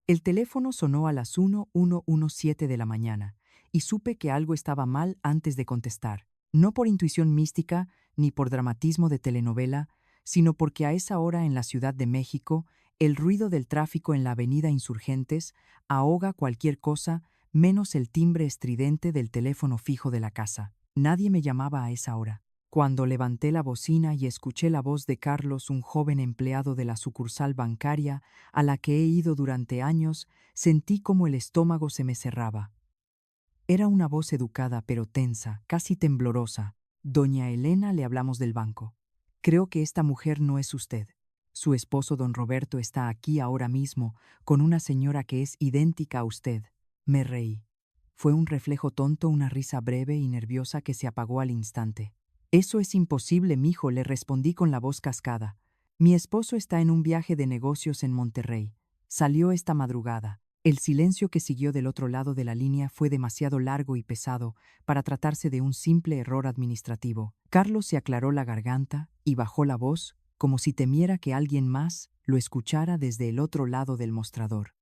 El teléfono sonó a las 11:17 de la mañana, y supe que algo estaba mal antes de contestar. No por intuición mística ni por dramatismo de telenovela, sino porque a esa hora en la Ciudad de México, el ruido del tráfico en la avenida Insurgentes ahoga cualquier cosa menos el timbre estridente del teléfono fijo de la casa. Nadie me llamaba a esa hora. Cuando levanté la bocina y escuché la voz de Carlos, un joven empleado de la sucursal bancaria a la que he ido durante años, sentí como el estómago se me cerraba. Era una voz educada pero tensa, casi temblorosa. Doña Elena, le hablamos del banco. Creo que esta mujer no es usted. Su esposo, don Roberto, está aquí ahora mismo, con una señora que es idéntica a usted. Me reí. Fue un reflejo tonto, una risa breve y nerviosa que se apagó al instante. Eso es imposible, mijo, le respondí con la voz cascada. Mi esposo está en un viaje de negocios en Monterrey. Salió esta madrugada. El silencio que siguió del otro lado de la línea fue demasiado largo y pesado para tratarse de un simple error administrativo. Carlos se aclaró la garganta y bajó la voz, como si temiera que alguien más lo escuchara desde el otro lado del mostrador.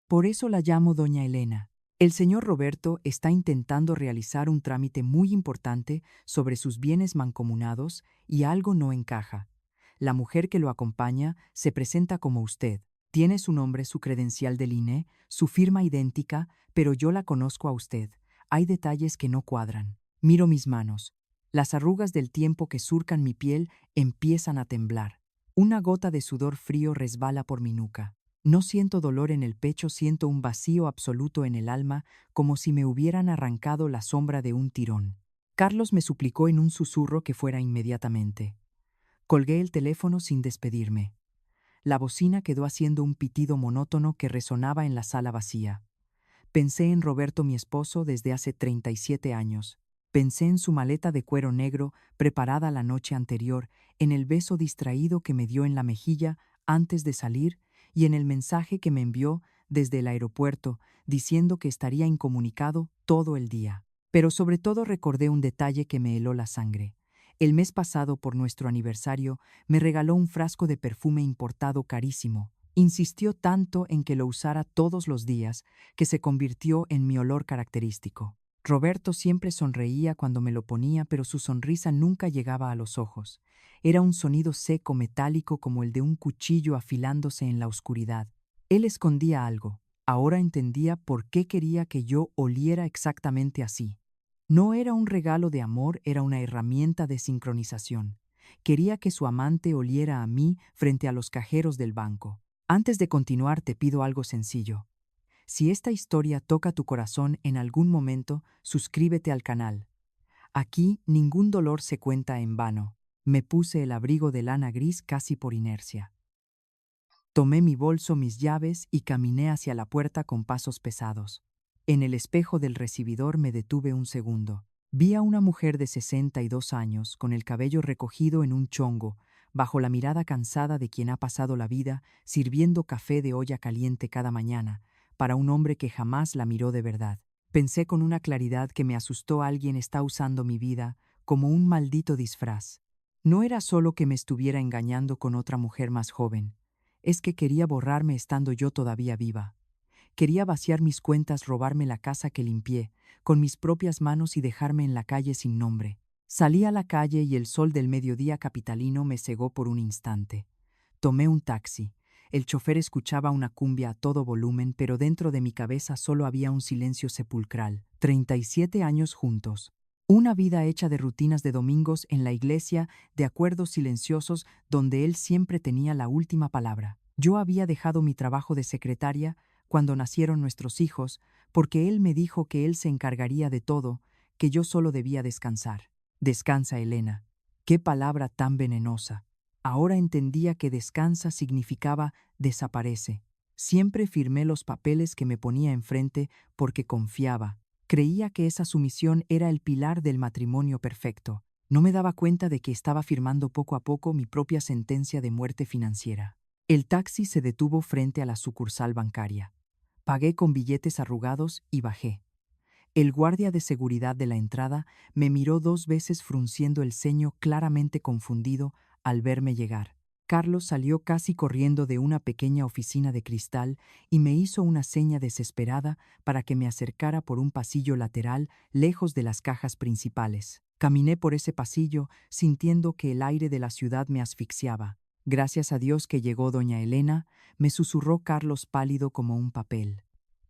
Por eso la llamo doña Elena. El señor Roberto está intentando realizar un trámite muy importante sobre sus bienes mancomunados y algo no encaja. La mujer que lo acompaña se presenta como usted. Tiene su nombre, su credencial del INE, su firma idéntica, pero yo la conozco a usted. Hay detalles que no cuadran. Miro mis manos. Las arrugas del tiempo que surcan mi piel empiezan a temblar. Una gota de sudor frío resbala por mi nuca. No siento dolor en el pecho, siento un vacío absoluto en el alma, como si me hubieran arrancado la sombra de un tirón. Carlos me suplicó en un susurro que fuera inmediatamente. Colgué el teléfono sin despedirme. La bocina quedó haciendo un pitido monótono que resonaba en la sala vacía. Pensé en Roberto, mi esposo, desde hace 37 años. Pensé en su maleta de cuero negro preparada la noche anterior, en el beso distraído que me dio en la mejilla antes de salir y en el mensaje que me envió desde el aeropuerto diciendo que estaría incomunicado todo el día. Pero sobre todo recordé un detalle que me heló la sangre. El mes pasado, por nuestro aniversario, me regaló un frasco de perfume importado carísimo. Insistió tanto en que lo usara todos los días que se convirtió en mi olor característico. Roberto siempre sonreía cuando me lo ponía, pero su sonrisa nunca llegaba a los ojos. Era un sonido seco, metálico, como el de un cuchillo afilándose en la oscuridad. Él escondía algo. Ahora entendía por qué quería que yo oliera exactamente así. No era un regalo de amor, era una herramienta de sincronización. Quería que su amante oliera a mí frente a los cajeros del banco. Antes de continuar, te pido algo sencillo. Si esta historia toca tu corazón en algún momento, suscríbete al canal. Aquí ningún dolor se cuenta en vano. Me puse el abrigo de lana gris casi por inercia. Tomé mi bolso, mis llaves y caminé hacia la puerta con pasos pesados. En el espejo del recibidor me detuve un segundo. Vi a una mujer de 62 años, con el cabello recogido en un chongo, bajo la mirada cansada de quien ha pasado la vida sirviendo café de olla caliente cada mañana, para un hombre que jamás la miró de verdad. Pensé con una claridad que me asustó: alguien está usando mi vida como un maldito disfraz. No era solo que me estuviera engañando con otra mujer más joven. Es que quería borrarme estando yo todavía viva. Quería vaciar mis cuentas, robarme la casa que limpié, con mis propias manos y dejarme en la calle sin nombre. Salí a la calle y el sol del mediodía capitalino me cegó por un instante. Tomé un taxi. El chofer escuchaba una cumbia a todo volumen, pero dentro de mi cabeza solo había un silencio sepulcral. 37 años juntos. Una vida hecha de rutinas de domingos en la iglesia, de acuerdos silenciosos donde él siempre tenía la última palabra. Yo había dejado mi trabajo de secretaria cuando nacieron nuestros hijos, porque él me dijo que él se encargaría de todo, que yo solo debía descansar. Descansa, Elena. Qué palabra tan venenosa. Ahora entendía que descansa significaba desaparece. Siempre firmé los papeles que me ponía enfrente porque confiaba. Creía que esa sumisión era el pilar del matrimonio perfecto. No me daba cuenta de que estaba firmando poco a poco mi propia sentencia de muerte financiera. El taxi se detuvo frente a la sucursal bancaria. Pagué con billetes arrugados y bajé. El guardia de seguridad de la entrada me miró 2 veces frunciendo el ceño, claramente confundido al verme llegar. Carlos salió casi corriendo de una pequeña oficina de cristal y me hizo una seña desesperada para que me acercara por un pasillo lateral lejos de las cajas principales. Caminé por ese pasillo sintiendo que el aire de la ciudad me asfixiaba. Gracias a Dios que llegó doña Elena, me susurró Carlos pálido como un papel.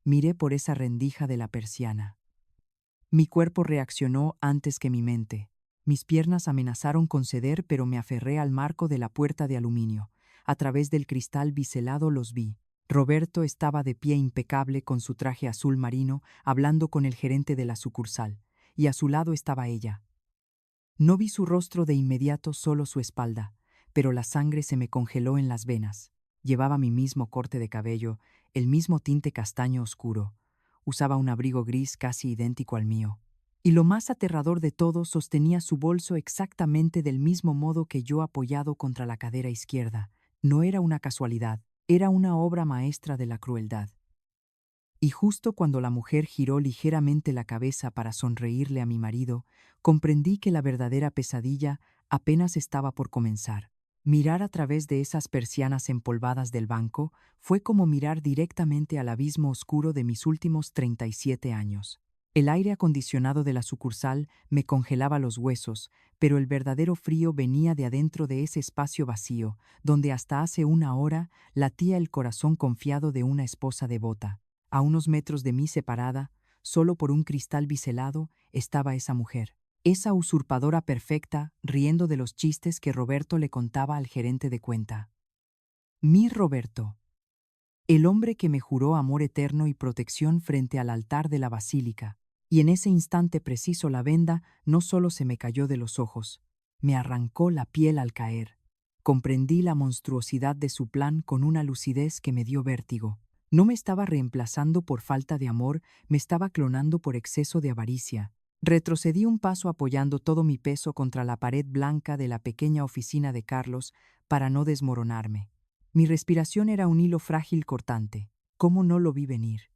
Miré por esa rendija de la persiana. Mi cuerpo reaccionó antes que mi mente. Mis piernas amenazaron con ceder, pero me aferré al marco de la puerta de aluminio. A través del cristal biselado los vi. Roberto estaba de pie impecable con su traje azul marino, hablando con el gerente de la sucursal, y a su lado estaba ella. No vi su rostro de inmediato, solo su espalda, pero la sangre se me congeló en las venas. Llevaba mi mismo corte de cabello, el mismo tinte castaño oscuro. Usaba un abrigo gris casi idéntico al mío. Y lo más aterrador de todo, sostenía su bolso exactamente del mismo modo que yo, apoyado contra la cadera izquierda. No era una casualidad, era una obra maestra de la crueldad. Y justo cuando la mujer giró ligeramente la cabeza para sonreírle a mi marido, comprendí que la verdadera pesadilla apenas estaba por comenzar. Mirar a través de esas persianas empolvadas del banco fue como mirar directamente al abismo oscuro de mis últimos 37 años. El aire acondicionado de la sucursal me congelaba los huesos, pero el verdadero frío venía de adentro de ese espacio vacío, donde hasta hace una hora latía el corazón confiado de una esposa devota. A unos metros de mí, separada, solo por un cristal biselado, estaba esa mujer. Esa usurpadora perfecta, riendo de los chistes que Roberto le contaba al gerente de cuenta. Mi Roberto. El hombre que me juró amor eterno y protección frente al altar de la basílica. Y en ese instante preciso la venda no solo se me cayó de los ojos, me arrancó la piel al caer. Comprendí la monstruosidad de su plan con una lucidez que me dio vértigo. No me estaba reemplazando por falta de amor, me estaba clonando por exceso de avaricia. Retrocedí un paso apoyando todo mi peso contra la pared blanca de la pequeña oficina de Carlos para no desmoronarme. Mi respiración era un hilo frágil cortante. ¿Cómo no lo vi venir?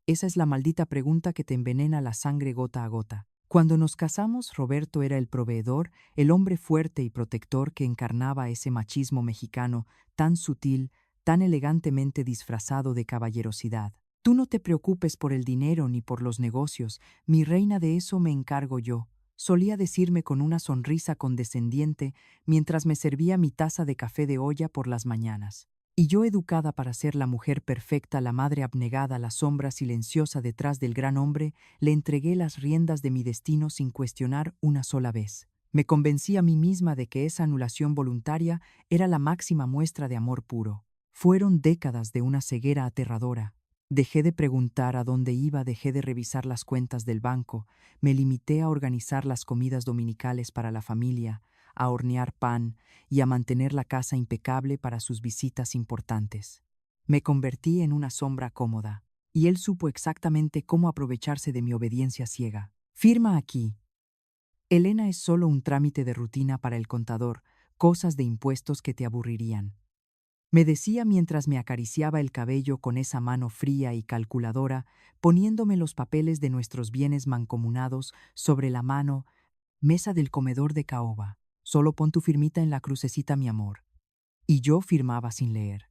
Esa es la maldita pregunta que te envenena la sangre gota a gota. Cuando nos casamos, Roberto era el proveedor, el hombre fuerte y protector que encarnaba ese machismo mexicano tan sutil, tan elegantemente disfrazado de caballerosidad. Tú no te preocupes por el dinero ni por los negocios, mi reina, de eso me encargo yo, solía decirme con una sonrisa condescendiente mientras me servía mi taza de café de olla por las mañanas. Y yo, educada para ser la mujer perfecta, la madre abnegada, la sombra silenciosa detrás del gran hombre, le entregué las riendas de mi destino sin cuestionar una sola vez. Me convencí a mí misma de que esa anulación voluntaria era la máxima muestra de amor puro. Fueron décadas de una ceguera aterradora. Dejé de preguntar a dónde iba, dejé de revisar las cuentas del banco, me limité a organizar las comidas dominicales para la familia, a hornear pan y a mantener la casa impecable para sus visitas importantes. Me convertí en una sombra cómoda, y él supo exactamente cómo aprovecharse de mi obediencia ciega. Firma aquí. Elena, es solo un trámite de rutina para el contador, cosas de impuestos que te aburrirían. Me decía mientras me acariciaba el cabello con esa mano fría y calculadora, poniéndome los papeles de nuestros bienes mancomunados sobre la mesa del comedor de caoba. Solo pon tu firmita en la crucecita, mi amor. Y yo firmaba sin leer.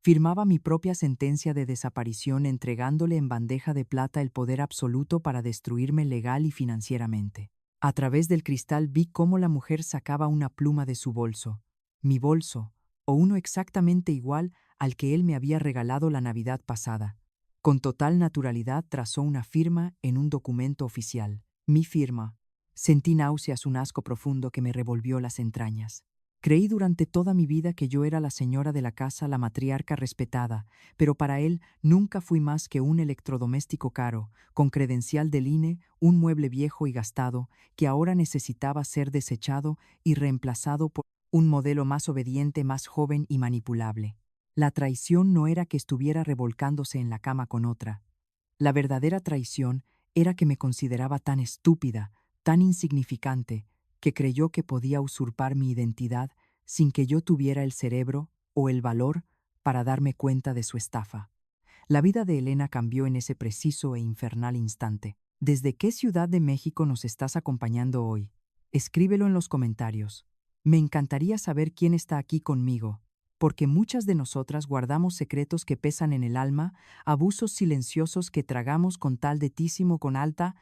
Firmaba mi propia sentencia de desaparición, entregándole en bandeja de plata el poder absoluto para destruirme legal y financieramente. A través del cristal vi cómo la mujer sacaba una pluma de su bolso. Mi bolso, o uno exactamente igual al que él me había regalado la Navidad pasada. Con total naturalidad trazó una firma en un documento oficial. Mi firma. Sentí náuseas, un asco profundo que me revolvió las entrañas. Creí durante toda mi vida que yo era la señora de la casa, la matriarca respetada, pero para él nunca fui más que un electrodoméstico caro, con credencial del INE, un mueble viejo y gastado, que ahora necesitaba ser desechado y reemplazado por un modelo más obediente, más joven y manipulable. La traición no era que estuviera revolcándose en la cama con otra. La verdadera traición era que me consideraba tan estúpida, tan insignificante, que creyó que podía usurpar mi identidad sin que yo tuviera el cerebro o el valor para darme cuenta de su estafa. La vida de Elena cambió en ese preciso e infernal instante. ¿Desde qué ciudad de México nos estás acompañando hoy? Escríbelo en los comentarios. Me encantaría saber quién está aquí conmigo, porque muchas de nosotras guardamos secretos que pesan en el alma, abusos silenciosos que tragamos con tal de tísimo con alta,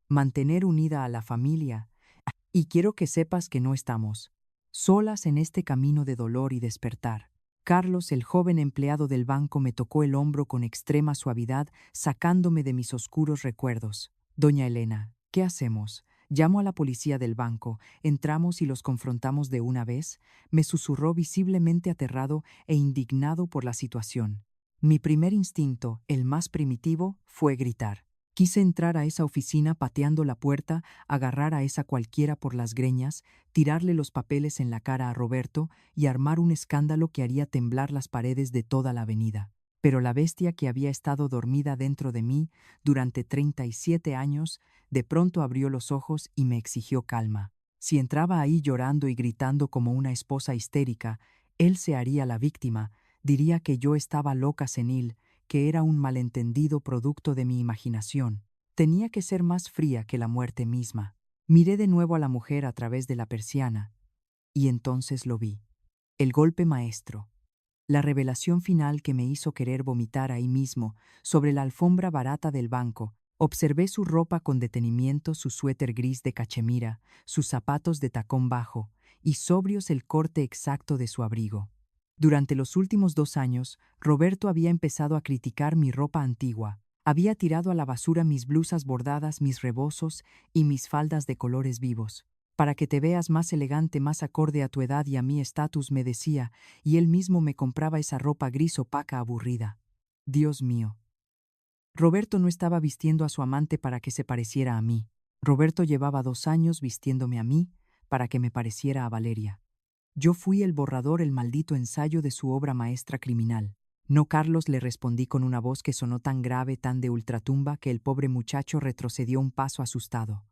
mantener unida a la familia. Y quiero que sepas que no estamos solas en este camino de dolor y despertar. Carlos, el joven empleado del banco, me tocó el hombro con extrema suavidad, sacándome de mis oscuros recuerdos. Doña Elena, ¿qué hacemos? Llamo a la policía del banco, entramos y los confrontamos de una vez, me susurró visiblemente aterrado e indignado por la situación. Mi primer instinto, el más primitivo, fue gritar. Quise entrar a esa oficina pateando la puerta, agarrar a esa cualquiera por las greñas, tirarle los papeles en la cara a Roberto y armar un escándalo que haría temblar las paredes de toda la avenida. Pero la bestia que había estado dormida dentro de mí durante 37 años, de pronto abrió los ojos y me exigió calma. Si entraba ahí llorando y gritando como una esposa histérica, él se haría la víctima, diría que yo estaba loca senil, que era un malentendido producto de mi imaginación. Tenía que ser más fría que la muerte misma. Miré de nuevo a la mujer a través de la persiana, y entonces lo vi. El golpe maestro. La revelación final que me hizo querer vomitar ahí mismo, sobre la alfombra barata del banco. Observé su ropa con detenimiento, su suéter gris de cachemira, sus zapatos de tacón bajo, y sobrios el corte exacto de su abrigo. Durante los últimos 2 años, Roberto había empezado a criticar mi ropa antigua. Había tirado a la basura mis blusas bordadas, mis rebozos y mis faldas de colores vivos. Para que te veas más elegante, más acorde a tu edad y a mi estatus, me decía, y él mismo me compraba esa ropa gris opaca aburrida. Dios mío. Roberto no estaba vistiendo a su amante para que se pareciera a mí. Roberto llevaba 2 años vistiéndome a mí para que me pareciera a Valeria. Yo fui el borrador, el maldito ensayo de su obra maestra criminal. No, Carlos, le respondí con una voz que sonó tan grave, tan de ultratumba, que el pobre muchacho retrocedió un paso asustado.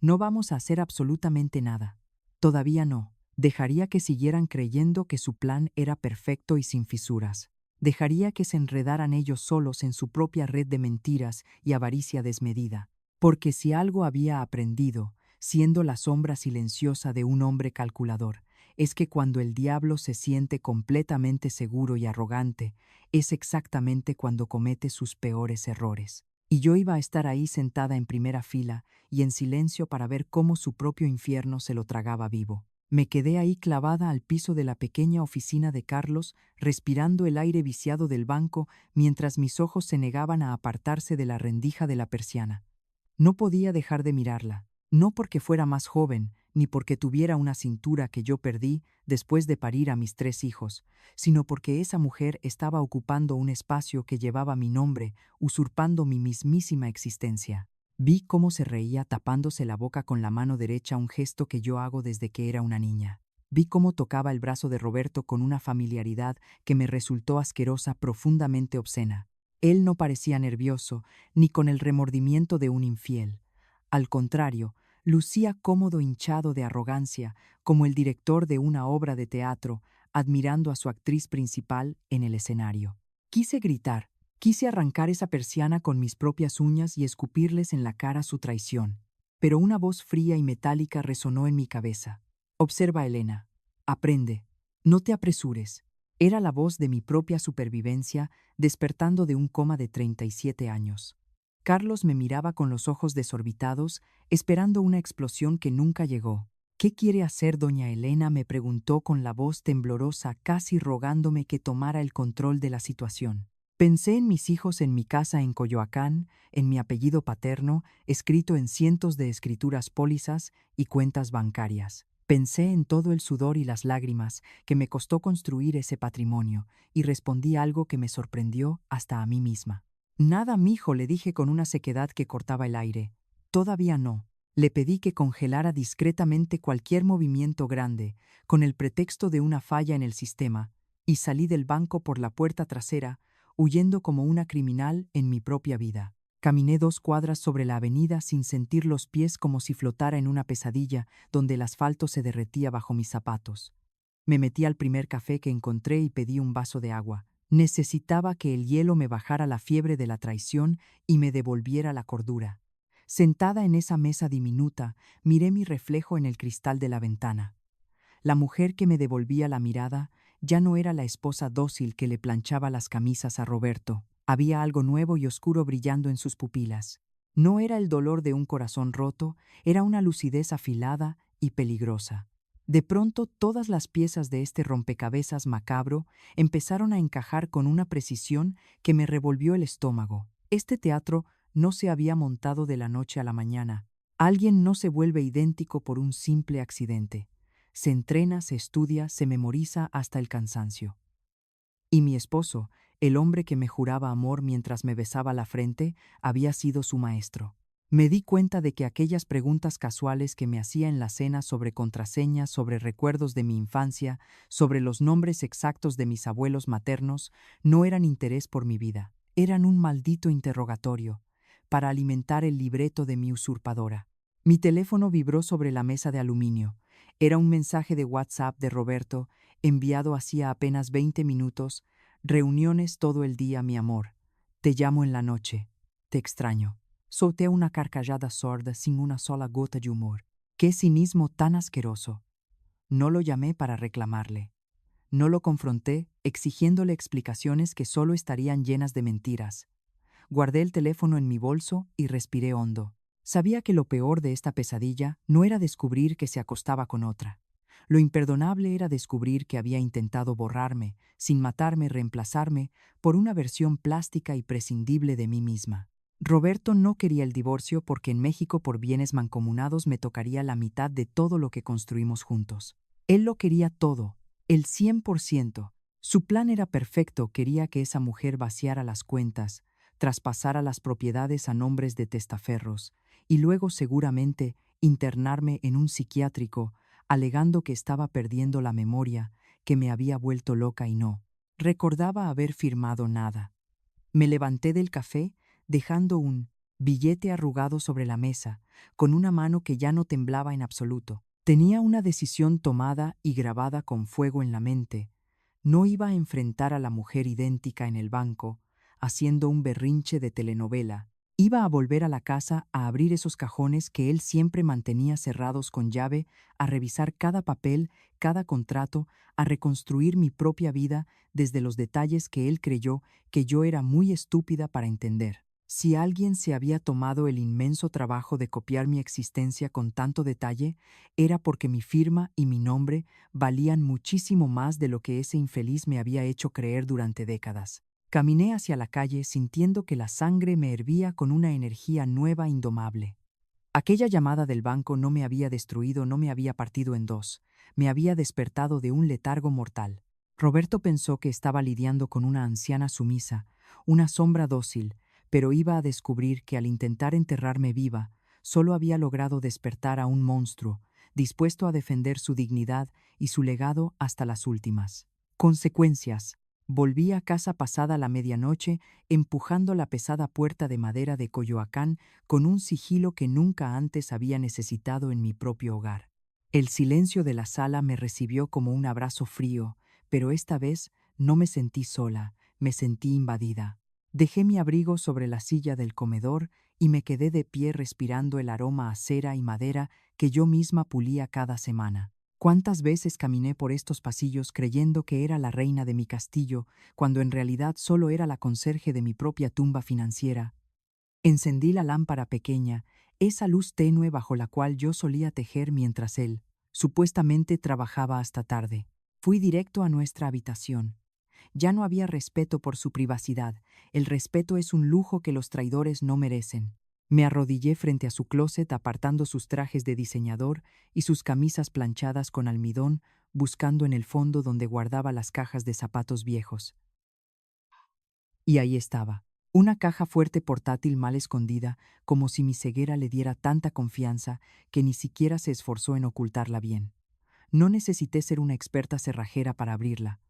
No vamos a hacer absolutamente nada. Todavía no. Dejaría que siguieran creyendo que su plan era perfecto y sin fisuras. Dejaría que se enredaran ellos solos en su propia red de mentiras y avaricia desmedida. Porque si algo había aprendido, siendo la sombra silenciosa de un hombre calculador, es que cuando el diablo se siente completamente seguro y arrogante, es exactamente cuando comete sus peores errores. Y yo iba a estar ahí sentada en primera fila y en silencio para ver cómo su propio infierno se lo tragaba vivo. Me quedé ahí clavada al piso de la pequeña oficina de Carlos, respirando el aire viciado del banco mientras mis ojos se negaban a apartarse de la rendija de la persiana. No podía dejar de mirarla, no porque fuera más joven, ni porque tuviera una cintura que yo perdí después de parir a mis 3 hijos, sino porque esa mujer estaba ocupando un espacio que llevaba mi nombre, usurpando mi mismísima existencia. Vi cómo se reía tapándose la boca con la mano derecha, un gesto que yo hago desde que era una niña. Vi cómo tocaba el brazo de Roberto con una familiaridad que me resultó asquerosa, profundamente obscena. Él no parecía nervioso, ni con el remordimiento de un infiel. Al contrario, lucía cómodo, hinchado de arrogancia, como el director de una obra de teatro, admirando a su actriz principal en el escenario. Quise gritar, quise arrancar esa persiana con mis propias uñas y escupirles en la cara su traición. Pero una voz fría y metálica resonó en mi cabeza. Observa, Elena. Aprende. No te apresures. Era la voz de mi propia supervivencia, despertando de un coma de 37 años. Carlos me miraba con los ojos desorbitados, esperando una explosión que nunca llegó. ¿Qué quiere hacer doña Elena?, me preguntó con la voz temblorosa, casi rogándome que tomara el control de la situación. Pensé en mis hijos, en mi casa en Coyoacán, en mi apellido paterno, escrito en cientos de escrituras, pólizas y cuentas bancarias. Pensé en todo el sudor y las lágrimas que me costó construir ese patrimonio, y respondí algo que me sorprendió hasta a mí misma. Nada, mijo, le dije con una sequedad que cortaba el aire. Todavía no. Le pedí que congelara discretamente cualquier movimiento grande, con el pretexto de una falla en el sistema, y salí del banco por la puerta trasera, huyendo como una criminal en mi propia vida. Caminé 2 cuadras sobre la avenida sin sentir los pies, como si flotara en una pesadilla donde el asfalto se derretía bajo mis zapatos. Me metí al primer café que encontré y pedí un vaso de agua. Necesitaba que el hielo me bajara la fiebre de la traición y me devolviera la cordura. Sentada en esa mesa diminuta, miré mi reflejo en el cristal de la ventana. La mujer que me devolvía la mirada ya no era la esposa dócil que le planchaba las camisas a Roberto. Había algo nuevo y oscuro brillando en sus pupilas. No era el dolor de un corazón roto, era una lucidez afilada y peligrosa. De pronto todas las piezas de este rompecabezas macabro empezaron a encajar con una precisión que me revolvió el estómago. Este teatro no se había montado de la noche a la mañana. Alguien no se vuelve idéntico por un simple accidente. Se entrena, se estudia, se memoriza hasta el cansancio. Y mi esposo, el hombre que me juraba amor mientras me besaba la frente, había sido su maestro. Me di cuenta de que aquellas preguntas casuales que me hacía en la cena sobre contraseñas, sobre recuerdos de mi infancia, sobre los nombres exactos de mis abuelos maternos, no eran interés por mi vida, eran un maldito interrogatorio, para alimentar el libreto de mi usurpadora. Mi teléfono vibró sobre la mesa de aluminio. Era un mensaje de WhatsApp de Roberto, enviado hacía apenas 20 minutos. Reuniones todo el día, mi amor. Te llamo en la noche. Te extraño. Solté una carcajada sorda sin una sola gota de humor. ¡Qué cinismo tan asqueroso! No lo llamé para reclamarle. No lo confronté, exigiéndole explicaciones que solo estarían llenas de mentiras. Guardé el teléfono en mi bolso y respiré hondo. Sabía que lo peor de esta pesadilla no era descubrir que se acostaba con otra. Lo imperdonable era descubrir que había intentado borrarme, sin matarme, reemplazarme, por una versión plástica y prescindible de mí misma. Roberto no quería el divorcio porque en México por bienes mancomunados me tocaría la mitad de todo lo que construimos juntos. Él lo quería todo, el 100%. Su plan era perfecto, quería que esa mujer vaciara las cuentas, traspasara las propiedades a nombres de testaferros, y luego seguramente internarme en un psiquiátrico, alegando que estaba perdiendo la memoria, que me había vuelto loca y no recordaba haber firmado nada. Me levanté del café, dejando un billete arrugado sobre la mesa, con una mano que ya no temblaba en absoluto. Tenía una decisión tomada y grabada con fuego en la mente. No iba a enfrentar a la mujer idéntica en el banco, haciendo un berrinche de telenovela. Iba a volver a la casa a abrir esos cajones que él siempre mantenía cerrados con llave, a revisar cada papel, cada contrato, a reconstruir mi propia vida desde los detalles que él creyó que yo era muy estúpida para entender. Si alguien se había tomado el inmenso trabajo de copiar mi existencia con tanto detalle, era porque mi firma y mi nombre valían muchísimo más de lo que ese infeliz me había hecho creer durante décadas. Caminé hacia la calle sintiendo que la sangre me hervía con una energía nueva indomable. Aquella llamada del banco no me había destruido, no me había partido en dos, me había despertado de un letargo mortal. Roberto pensó que estaba lidiando con una anciana sumisa, una sombra dócil, pero iba a descubrir que al intentar enterrarme viva, solo había logrado despertar a un monstruo, dispuesto a defender su dignidad y su legado hasta las últimas consecuencias. Volví a casa pasada la medianoche, empujando la pesada puerta de madera de Coyoacán con un sigilo que nunca antes había necesitado en mi propio hogar. El silencio de la sala me recibió como un abrazo frío, pero esta vez no me sentí sola, me sentí invadida. Dejé mi abrigo sobre la silla del comedor y me quedé de pie respirando el aroma a cera y madera que yo misma pulía cada semana. ¿Cuántas veces caminé por estos pasillos creyendo que era la reina de mi castillo, cuando en realidad solo era la conserje de mi propia tumba financiera? Encendí la lámpara pequeña, esa luz tenue bajo la cual yo solía tejer mientras él, supuestamente, trabajaba hasta tarde. Fui directo a nuestra habitación. Ya no había respeto por su privacidad. El respeto es un lujo que los traidores no merecen. Me arrodillé frente a su closet apartando sus trajes de diseñador y sus camisas planchadas con almidón, buscando en el fondo donde guardaba las cajas de zapatos viejos. Y ahí estaba, una caja fuerte portátil mal escondida, como si mi ceguera le diera tanta confianza que ni siquiera se esforzó en ocultarla bien. No necesité ser una experta cerrajera para abrirla.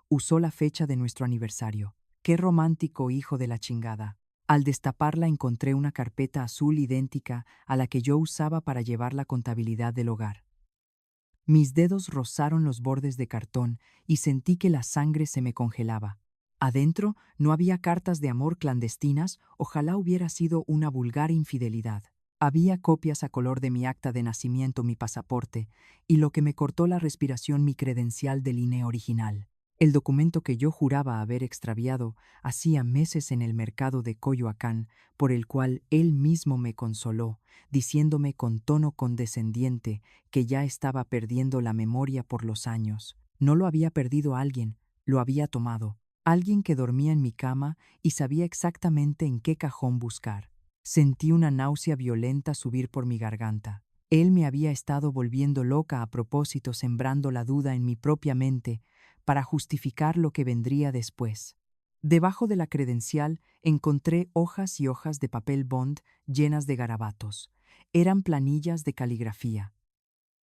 Usó la fecha de nuestro aniversario. ¡Qué romántico, hijo de la chingada! Al destaparla encontré una carpeta azul idéntica a la que yo usaba para llevar la contabilidad del hogar. Mis dedos rozaron los bordes de cartón y sentí que la sangre se me congelaba. Adentro no había cartas de amor clandestinas, ojalá hubiera sido una vulgar infidelidad. Había copias a color de mi acta de nacimiento, mi pasaporte, y lo que me cortó la respiración, mi credencial del INE original. El documento que yo juraba haber extraviado hacía meses en el mercado de Coyoacán, por el cual él mismo me consoló, diciéndome con tono condescendiente que ya estaba perdiendo la memoria por los años. No lo había perdido alguien, lo había tomado. Alguien que dormía en mi cama y sabía exactamente en qué cajón buscar. Sentí una náusea violenta subir por mi garganta. Él me había estado volviendo loca a propósito, sembrando la duda en mi propia mente para justificar lo que vendría después. Debajo de la credencial encontré hojas y hojas de papel bond llenas de garabatos. Eran planillas de caligrafía.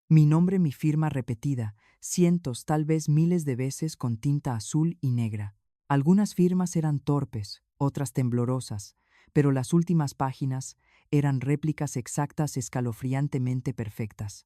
Mi nombre, mi firma repetida, cientos, tal vez miles de veces con tinta azul y negra. Algunas firmas eran torpes, otras temblorosas, pero las últimas páginas eran réplicas exactas, escalofriantemente perfectas.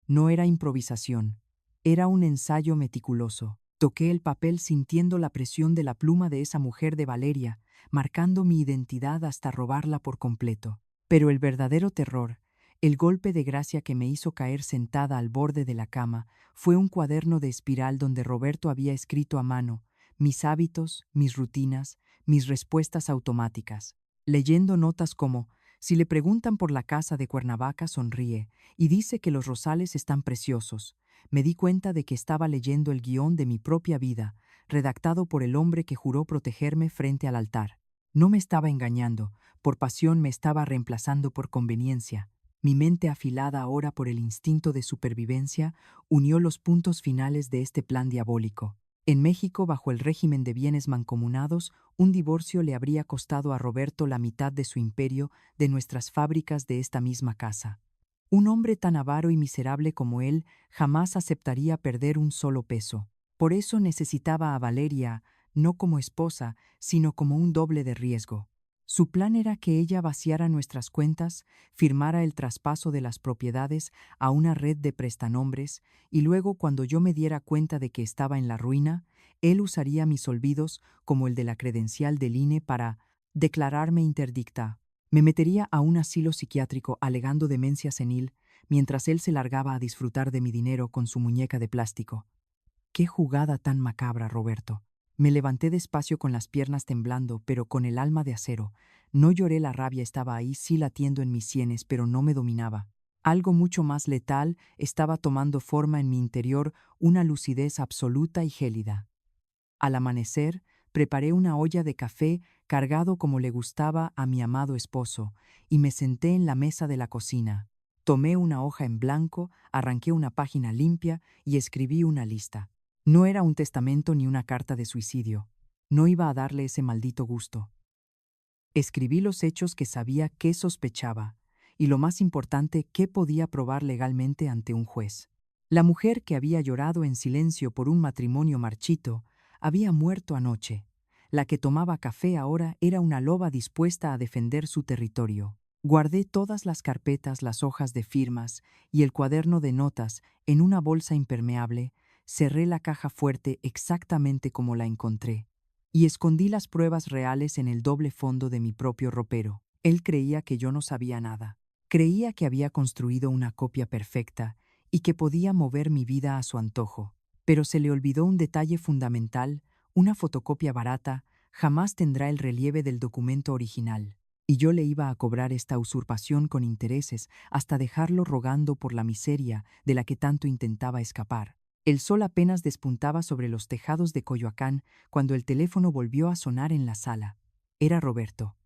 No era improvisación, era un ensayo meticuloso. Toqué el papel sintiendo la presión de la pluma de esa mujer de Valeria, marcando mi identidad hasta robarla por completo. Pero el verdadero terror, el golpe de gracia que me hizo caer sentada al borde de la cama, fue un cuaderno de espiral donde Roberto había escrito a mano mis hábitos, mis rutinas, mis respuestas automáticas, leyendo notas como: si le preguntan por la casa de Cuernavaca, sonríe y dice que los rosales están preciosos. Me di cuenta de que estaba leyendo el guión de mi propia vida, redactado por el hombre que juró protegerme frente al altar. No me estaba engañando, por pasión me estaba reemplazando por conveniencia. Mi mente, afilada ahora por el instinto de supervivencia, unió los puntos finales de este plan diabólico. En México, bajo el régimen de bienes mancomunados, un divorcio le habría costado a Roberto la mitad de su imperio, de nuestras fábricas, de esta misma casa. Un hombre tan avaro y miserable como él jamás aceptaría perder un solo peso. Por eso necesitaba a Valeria, no como esposa, sino como un doble de riesgo. Su plan era que ella vaciara nuestras cuentas, firmara el traspaso de las propiedades a una red de prestanombres y luego, cuando yo me diera cuenta de que estaba en la ruina, él usaría mis olvidos, como el de la credencial del INE, para declararme interdicta. Me metería a un asilo psiquiátrico alegando demencia senil, mientras él se largaba a disfrutar de mi dinero con su muñeca de plástico. ¡Qué jugada tan macabra, Roberto! Me levanté despacio con las piernas temblando, pero con el alma de acero. No lloré, la rabia estaba ahí, sí latiendo en mis sienes, pero no me dominaba. Algo mucho más letal estaba tomando forma en mi interior, una lucidez absoluta y gélida. Al amanecer, preparé una olla de café cargado como le gustaba a mi amado esposo, y me senté en la mesa de la cocina. Tomé una hoja en blanco, arranqué una página limpia y escribí una lista. No era un testamento ni una carta de suicidio. No iba a darle ese maldito gusto. Escribí los hechos que sabía, que sospechaba, y lo más importante, que podía probar legalmente ante un juez. La mujer que había llorado en silencio por un matrimonio marchito había muerto anoche. La que tomaba café ahora era una loba dispuesta a defender su territorio. Guardé todas las carpetas, las hojas de firmas y el cuaderno de notas en una bolsa impermeable, cerré la caja fuerte exactamente como la encontré y escondí las pruebas reales en el doble fondo de mi propio ropero. Él creía que yo no sabía nada. Creía que había construido una copia perfecta y que podía mover mi vida a su antojo. Pero se le olvidó un detalle fundamental: una fotocopia barata jamás tendrá el relieve del documento original. Y yo le iba a cobrar esta usurpación con intereses hasta dejarlo rogando por la miseria de la que tanto intentaba escapar. El sol apenas despuntaba sobre los tejados de Coyoacán cuando el teléfono volvió a sonar en la sala. Era Roberto.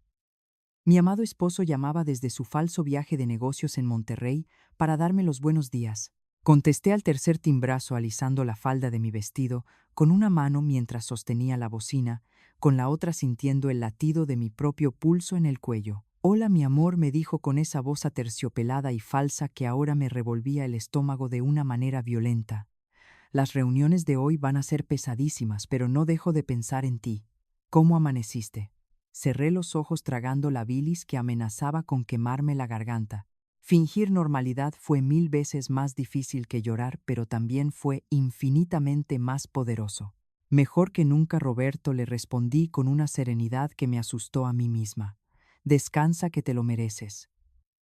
Mi amado esposo llamaba desde su falso viaje de negocios en Monterrey para darme los buenos días. Contesté al tercer timbrazo alisando la falda de mi vestido con una mano mientras sostenía la bocina, con la otra sintiendo el latido de mi propio pulso en el cuello. «Hola, mi amor», me dijo con esa voz aterciopelada y falsa que ahora me revolvía el estómago de una manera violenta. «Las reuniones de hoy van a ser pesadísimas, pero no dejo de pensar en ti. ¿Cómo amaneciste?» Cerré los ojos tragando la bilis que amenazaba con quemarme la garganta. Fingir normalidad fue 1000 veces más difícil que llorar, pero también fue infinitamente más poderoso. «Mejor que nunca, Roberto», le respondí con una serenidad que me asustó a mí misma. «Descansa, que te lo mereces».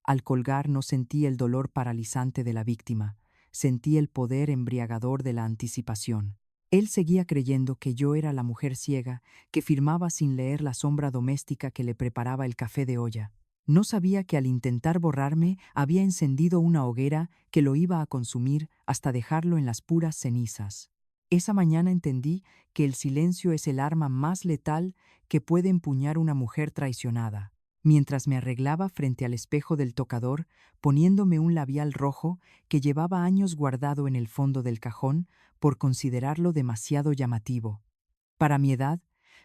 Al colgar no sentí el dolor paralizante de la víctima, sentí el poder embriagador de la anticipación. Él seguía creyendo que yo era la mujer ciega que firmaba sin leer la sombra doméstica que le preparaba el café de olla. No sabía que al intentar borrarme había encendido una hoguera que lo iba a consumir hasta dejarlo en las puras cenizas. Esa mañana entendí que el silencio es el arma más letal que puede empuñar una mujer traicionada. Mientras me arreglaba frente al espejo del tocador, poniéndome un labial rojo que llevaba años guardado en el fondo del cajón por considerarlo demasiado llamativo. Para mi edad,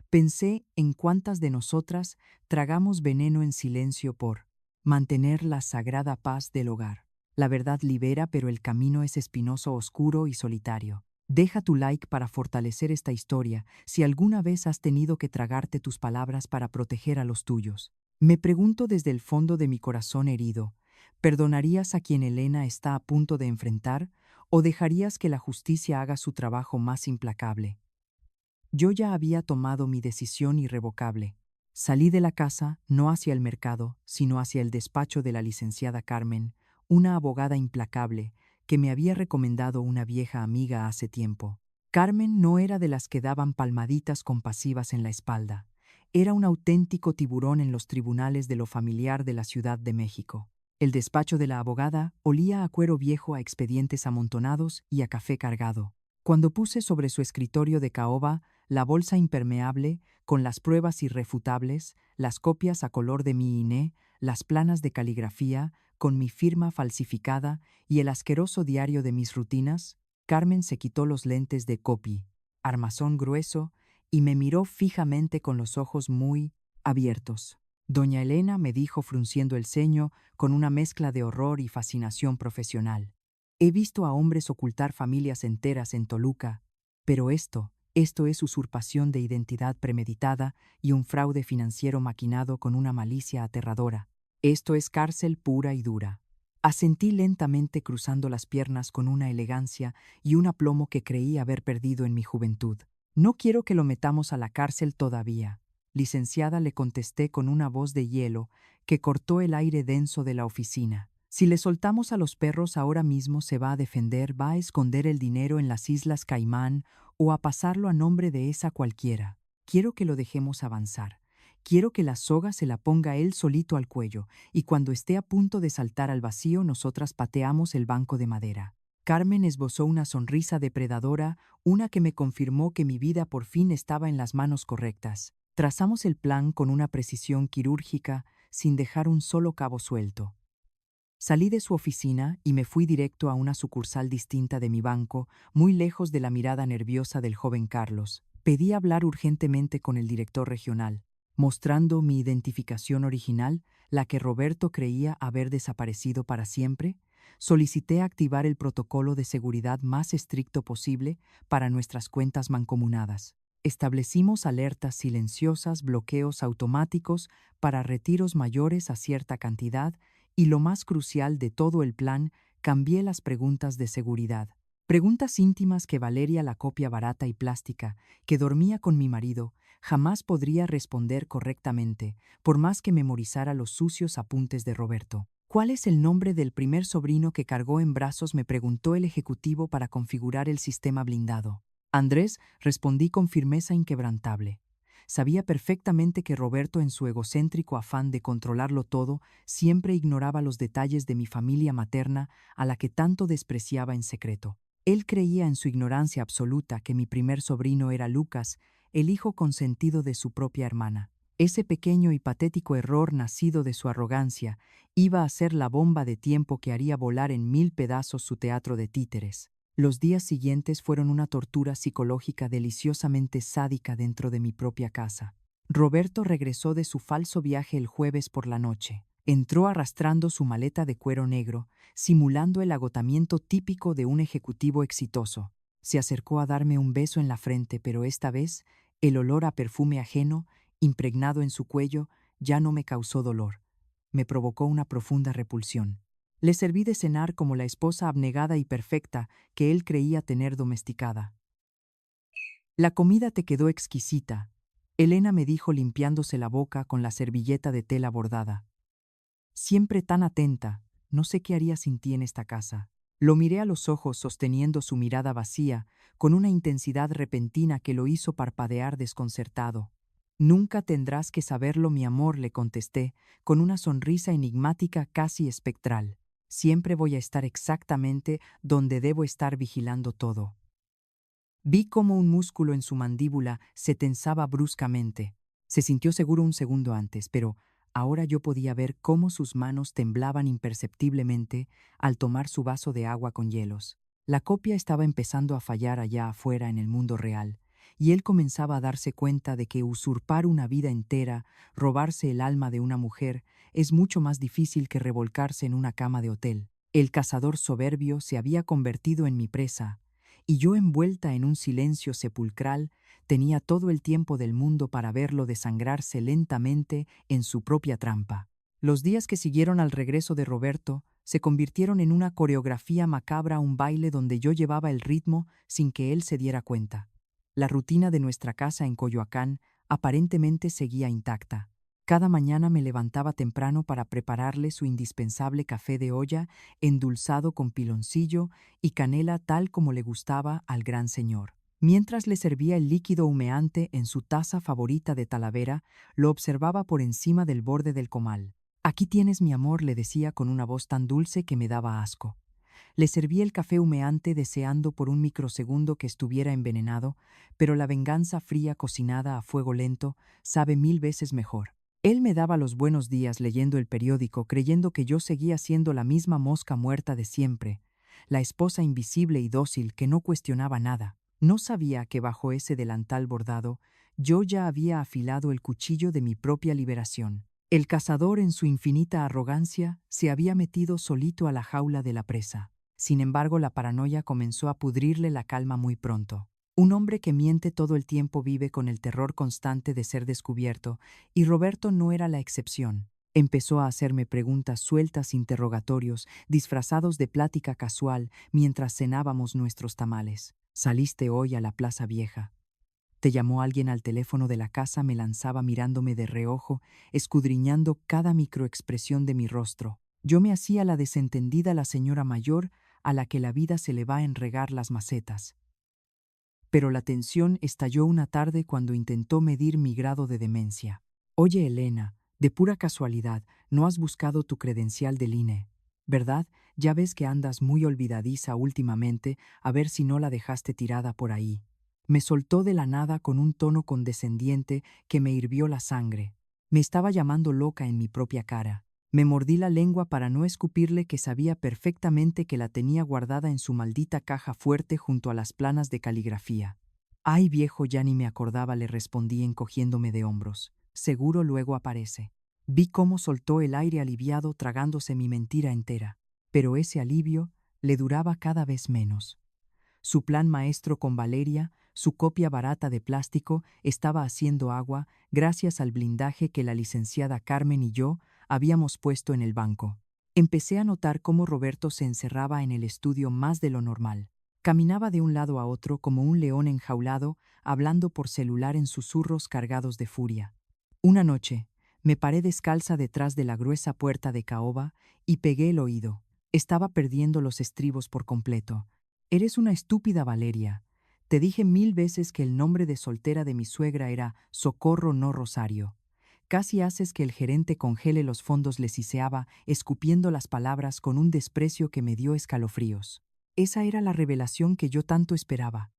pensé en cuántas de nosotras tragamos veneno en silencio por mantener la sagrada paz del hogar. La verdad libera, pero el camino es espinoso, oscuro y solitario. Deja tu like para fortalecer esta historia si alguna vez has tenido que tragarte tus palabras para proteger a los tuyos. Me pregunto desde el fondo de mi corazón herido, ¿perdonarías a quien Elena está a punto de enfrentar o dejarías que la justicia haga su trabajo más implacable? Yo ya había tomado mi decisión irrevocable. Salí de la casa, no hacia el mercado, sino hacia el despacho de la licenciada Carmen, una abogada implacable que me había recomendado una vieja amiga hace tiempo. Carmen no era de las que daban palmaditas compasivas en la espalda. Era un auténtico tiburón en los tribunales de lo familiar de la Ciudad de México. El despacho de la abogada olía a cuero viejo, a expedientes amontonados y a café cargado. Cuando puse sobre su escritorio de caoba la bolsa impermeable, con las pruebas irrefutables, las copias a color de mi INE, las planas de caligrafía, con mi firma falsificada y el asqueroso diario de mis rutinas, Carmen se quitó los lentes de copy, armazón grueso, y me miró fijamente con los ojos muy abiertos. Doña Elena, me dijo frunciendo el ceño con una mezcla de horror y fascinación profesional. He visto a hombres ocultar familias enteras en Toluca, pero esto es usurpación de identidad premeditada y un fraude financiero maquinado con una malicia aterradora. Esto es cárcel pura y dura. Asentí lentamente cruzando las piernas con una elegancia y un aplomo que creí haber perdido en mi juventud. No quiero que lo metamos a la cárcel todavía, licenciada, le contesté con una voz de hielo que cortó el aire denso de la oficina. Si le soltamos a los perros ahora mismo se va a defender, va a esconder el dinero en las Islas Caimán o a pasarlo a nombre de esa cualquiera. Quiero que lo dejemos avanzar. Quiero que la soga se la ponga él solito al cuello y cuando esté a punto de saltar al vacío nosotras pateamos el banco de madera. Carmen esbozó una sonrisa depredadora, una que me confirmó que mi vida por fin estaba en las manos correctas. Trazamos el plan con una precisión quirúrgica, sin dejar un solo cabo suelto. Salí de su oficina y me fui directo a una sucursal distinta de mi banco, muy lejos de la mirada nerviosa del joven Carlos. Pedí hablar urgentemente con el director regional, mostrando mi identificación original, la que Roberto creía haber desaparecido para siempre. Solicité activar el protocolo de seguridad más estricto posible para nuestras cuentas mancomunadas. Establecimos alertas silenciosas, bloqueos automáticos para retiros mayores a cierta cantidad y, lo más crucial de todo el plan, cambié las preguntas de seguridad. Preguntas íntimas que Valeria, la copia barata y plástica, que dormía con mi marido, jamás podría responder correctamente, por más que memorizara los sucios apuntes de Roberto. ¿Cuál es el nombre del primer sobrino que cargó en brazos?, me preguntó el ejecutivo para configurar el sistema blindado. Andrés, respondí con firmeza inquebrantable. Sabía perfectamente que Roberto, en su egocéntrico afán de controlarlo todo, siempre ignoraba los detalles de mi familia materna, a la que tanto despreciaba en secreto. Él creía en su ignorancia absoluta que mi primer sobrino era Lucas, el hijo consentido de su propia hermana. Ese pequeño y patético error nacido de su arrogancia iba a ser la bomba de tiempo que haría volar en 1000 pedazos su teatro de títeres. Los días siguientes fueron una tortura psicológica deliciosamente sádica dentro de mi propia casa. Roberto regresó de su falso viaje el jueves por la noche. Entró arrastrando su maleta de cuero negro, simulando el agotamiento típico de un ejecutivo exitoso. Se acercó a darme un beso en la frente, pero esta vez el olor a perfume ajeno, impregnado en su cuello, ya no me causó dolor. Me provocó una profunda repulsión. Le serví de cenar como la esposa abnegada y perfecta que él creía tener domesticada. La comida te quedó exquisita, Elena me dijo limpiándose la boca con la servilleta de tela bordada. Siempre tan atenta, no sé qué haría sin ti en esta casa. Lo miré a los ojos sosteniendo su mirada vacía, con una intensidad repentina que lo hizo parpadear desconcertado. Nunca tendrás que saberlo, mi amor, le contesté, con una sonrisa enigmática casi espectral. Siempre voy a estar exactamente donde debo estar vigilando todo. Vi cómo un músculo en su mandíbula se tensaba bruscamente. Se sintió seguro un segundo antes, pero ahora yo podía ver cómo sus manos temblaban imperceptiblemente al tomar su vaso de agua con hielos. La copia estaba empezando a fallar allá afuera en el mundo real, y él comenzaba a darse cuenta de que usurpar una vida entera, robarse el alma de una mujer, es mucho más difícil que revolcarse en una cama de hotel. El cazador soberbio se había convertido en mi presa, y yo, envuelta en un silencio sepulcral, tenía todo el tiempo del mundo para verlo desangrarse lentamente en su propia trampa. Los días que siguieron al regreso de Roberto se convirtieron en una coreografía macabra, un baile donde yo llevaba el ritmo sin que él se diera cuenta. La rutina de nuestra casa en Coyoacán aparentemente seguía intacta. Cada mañana me levantaba temprano para prepararle su indispensable café de olla, endulzado con piloncillo y canela tal como le gustaba al gran señor. Mientras le servía el líquido humeante en su taza favorita de Talavera, lo observaba por encima del borde del comal. «Aquí tienes, mi amor», le decía con una voz tan dulce que me daba asco. Le serví el café humeante deseando por un microsegundo que estuviera envenenado, pero la venganza fría cocinada a fuego lento sabe 1000 veces mejor. Él me daba los buenos días leyendo el periódico, creyendo que yo seguía siendo la misma mosca muerta de siempre, la esposa invisible y dócil que no cuestionaba nada. No sabía que bajo ese delantal bordado yo ya había afilado el cuchillo de mi propia liberación. El cazador, en su infinita arrogancia, se había metido solito a la jaula de la presa. Sin embargo, la paranoia comenzó a pudrirle la calma muy pronto. Un hombre que miente todo el tiempo vive con el terror constante de ser descubierto, y Roberto no era la excepción. Empezó a hacerme preguntas sueltas, interrogatorios, disfrazados de plática casual mientras cenábamos nuestros tamales. «¿Saliste hoy a la Plaza Vieja? ¿Te llamó alguien al teléfono de la casa?», me lanzaba mirándome de reojo, escudriñando cada microexpresión de mi rostro. Yo me hacía la desentendida, la señora mayor a la que la vida se le va a enregar las macetas. Pero la tensión estalló una tarde cuando intentó medir mi grado de demencia. «Oye, Elena, de pura casualidad, ¿no has buscado tu credencial del INE? ¿Verdad? Ya ves que andas muy olvidadiza últimamente, a ver si no la dejaste tirada por ahí». Me soltó de la nada con un tono condescendiente que me hirvió la sangre. Me estaba llamando loca en mi propia cara. Me mordí la lengua para no escupirle que sabía perfectamente que la tenía guardada en su maldita caja fuerte junto a las planas de caligrafía. «Ay, viejo, ya ni me acordaba», le respondí encogiéndome de hombros. «Seguro luego aparece». Vi cómo soltó el aire aliviado tragándose mi mentira entera, pero ese alivio le duraba cada vez menos. Su plan maestro con Valeria, su copia barata de plástico, estaba haciendo agua gracias al blindaje que la licenciada Carmen y yo habíamos puesto en el banco. Empecé a notar cómo Roberto se encerraba en el estudio más de lo normal. Caminaba de un lado a otro como un león enjaulado, hablando por celular en susurros cargados de furia. Una noche, me paré descalza detrás de la gruesa puerta de caoba y pegué el oído. Estaba perdiendo los estribos por completo. «Eres una estúpida, Valeria. Te dije 1000 veces que el nombre de soltera de mi suegra era Socorro, no Rosario. Casi haces que el gerente congele los fondos», le siseaba, escupiendo las palabras con un desprecio que me dio escalofríos. Esa era la revelación que yo tanto esperaba.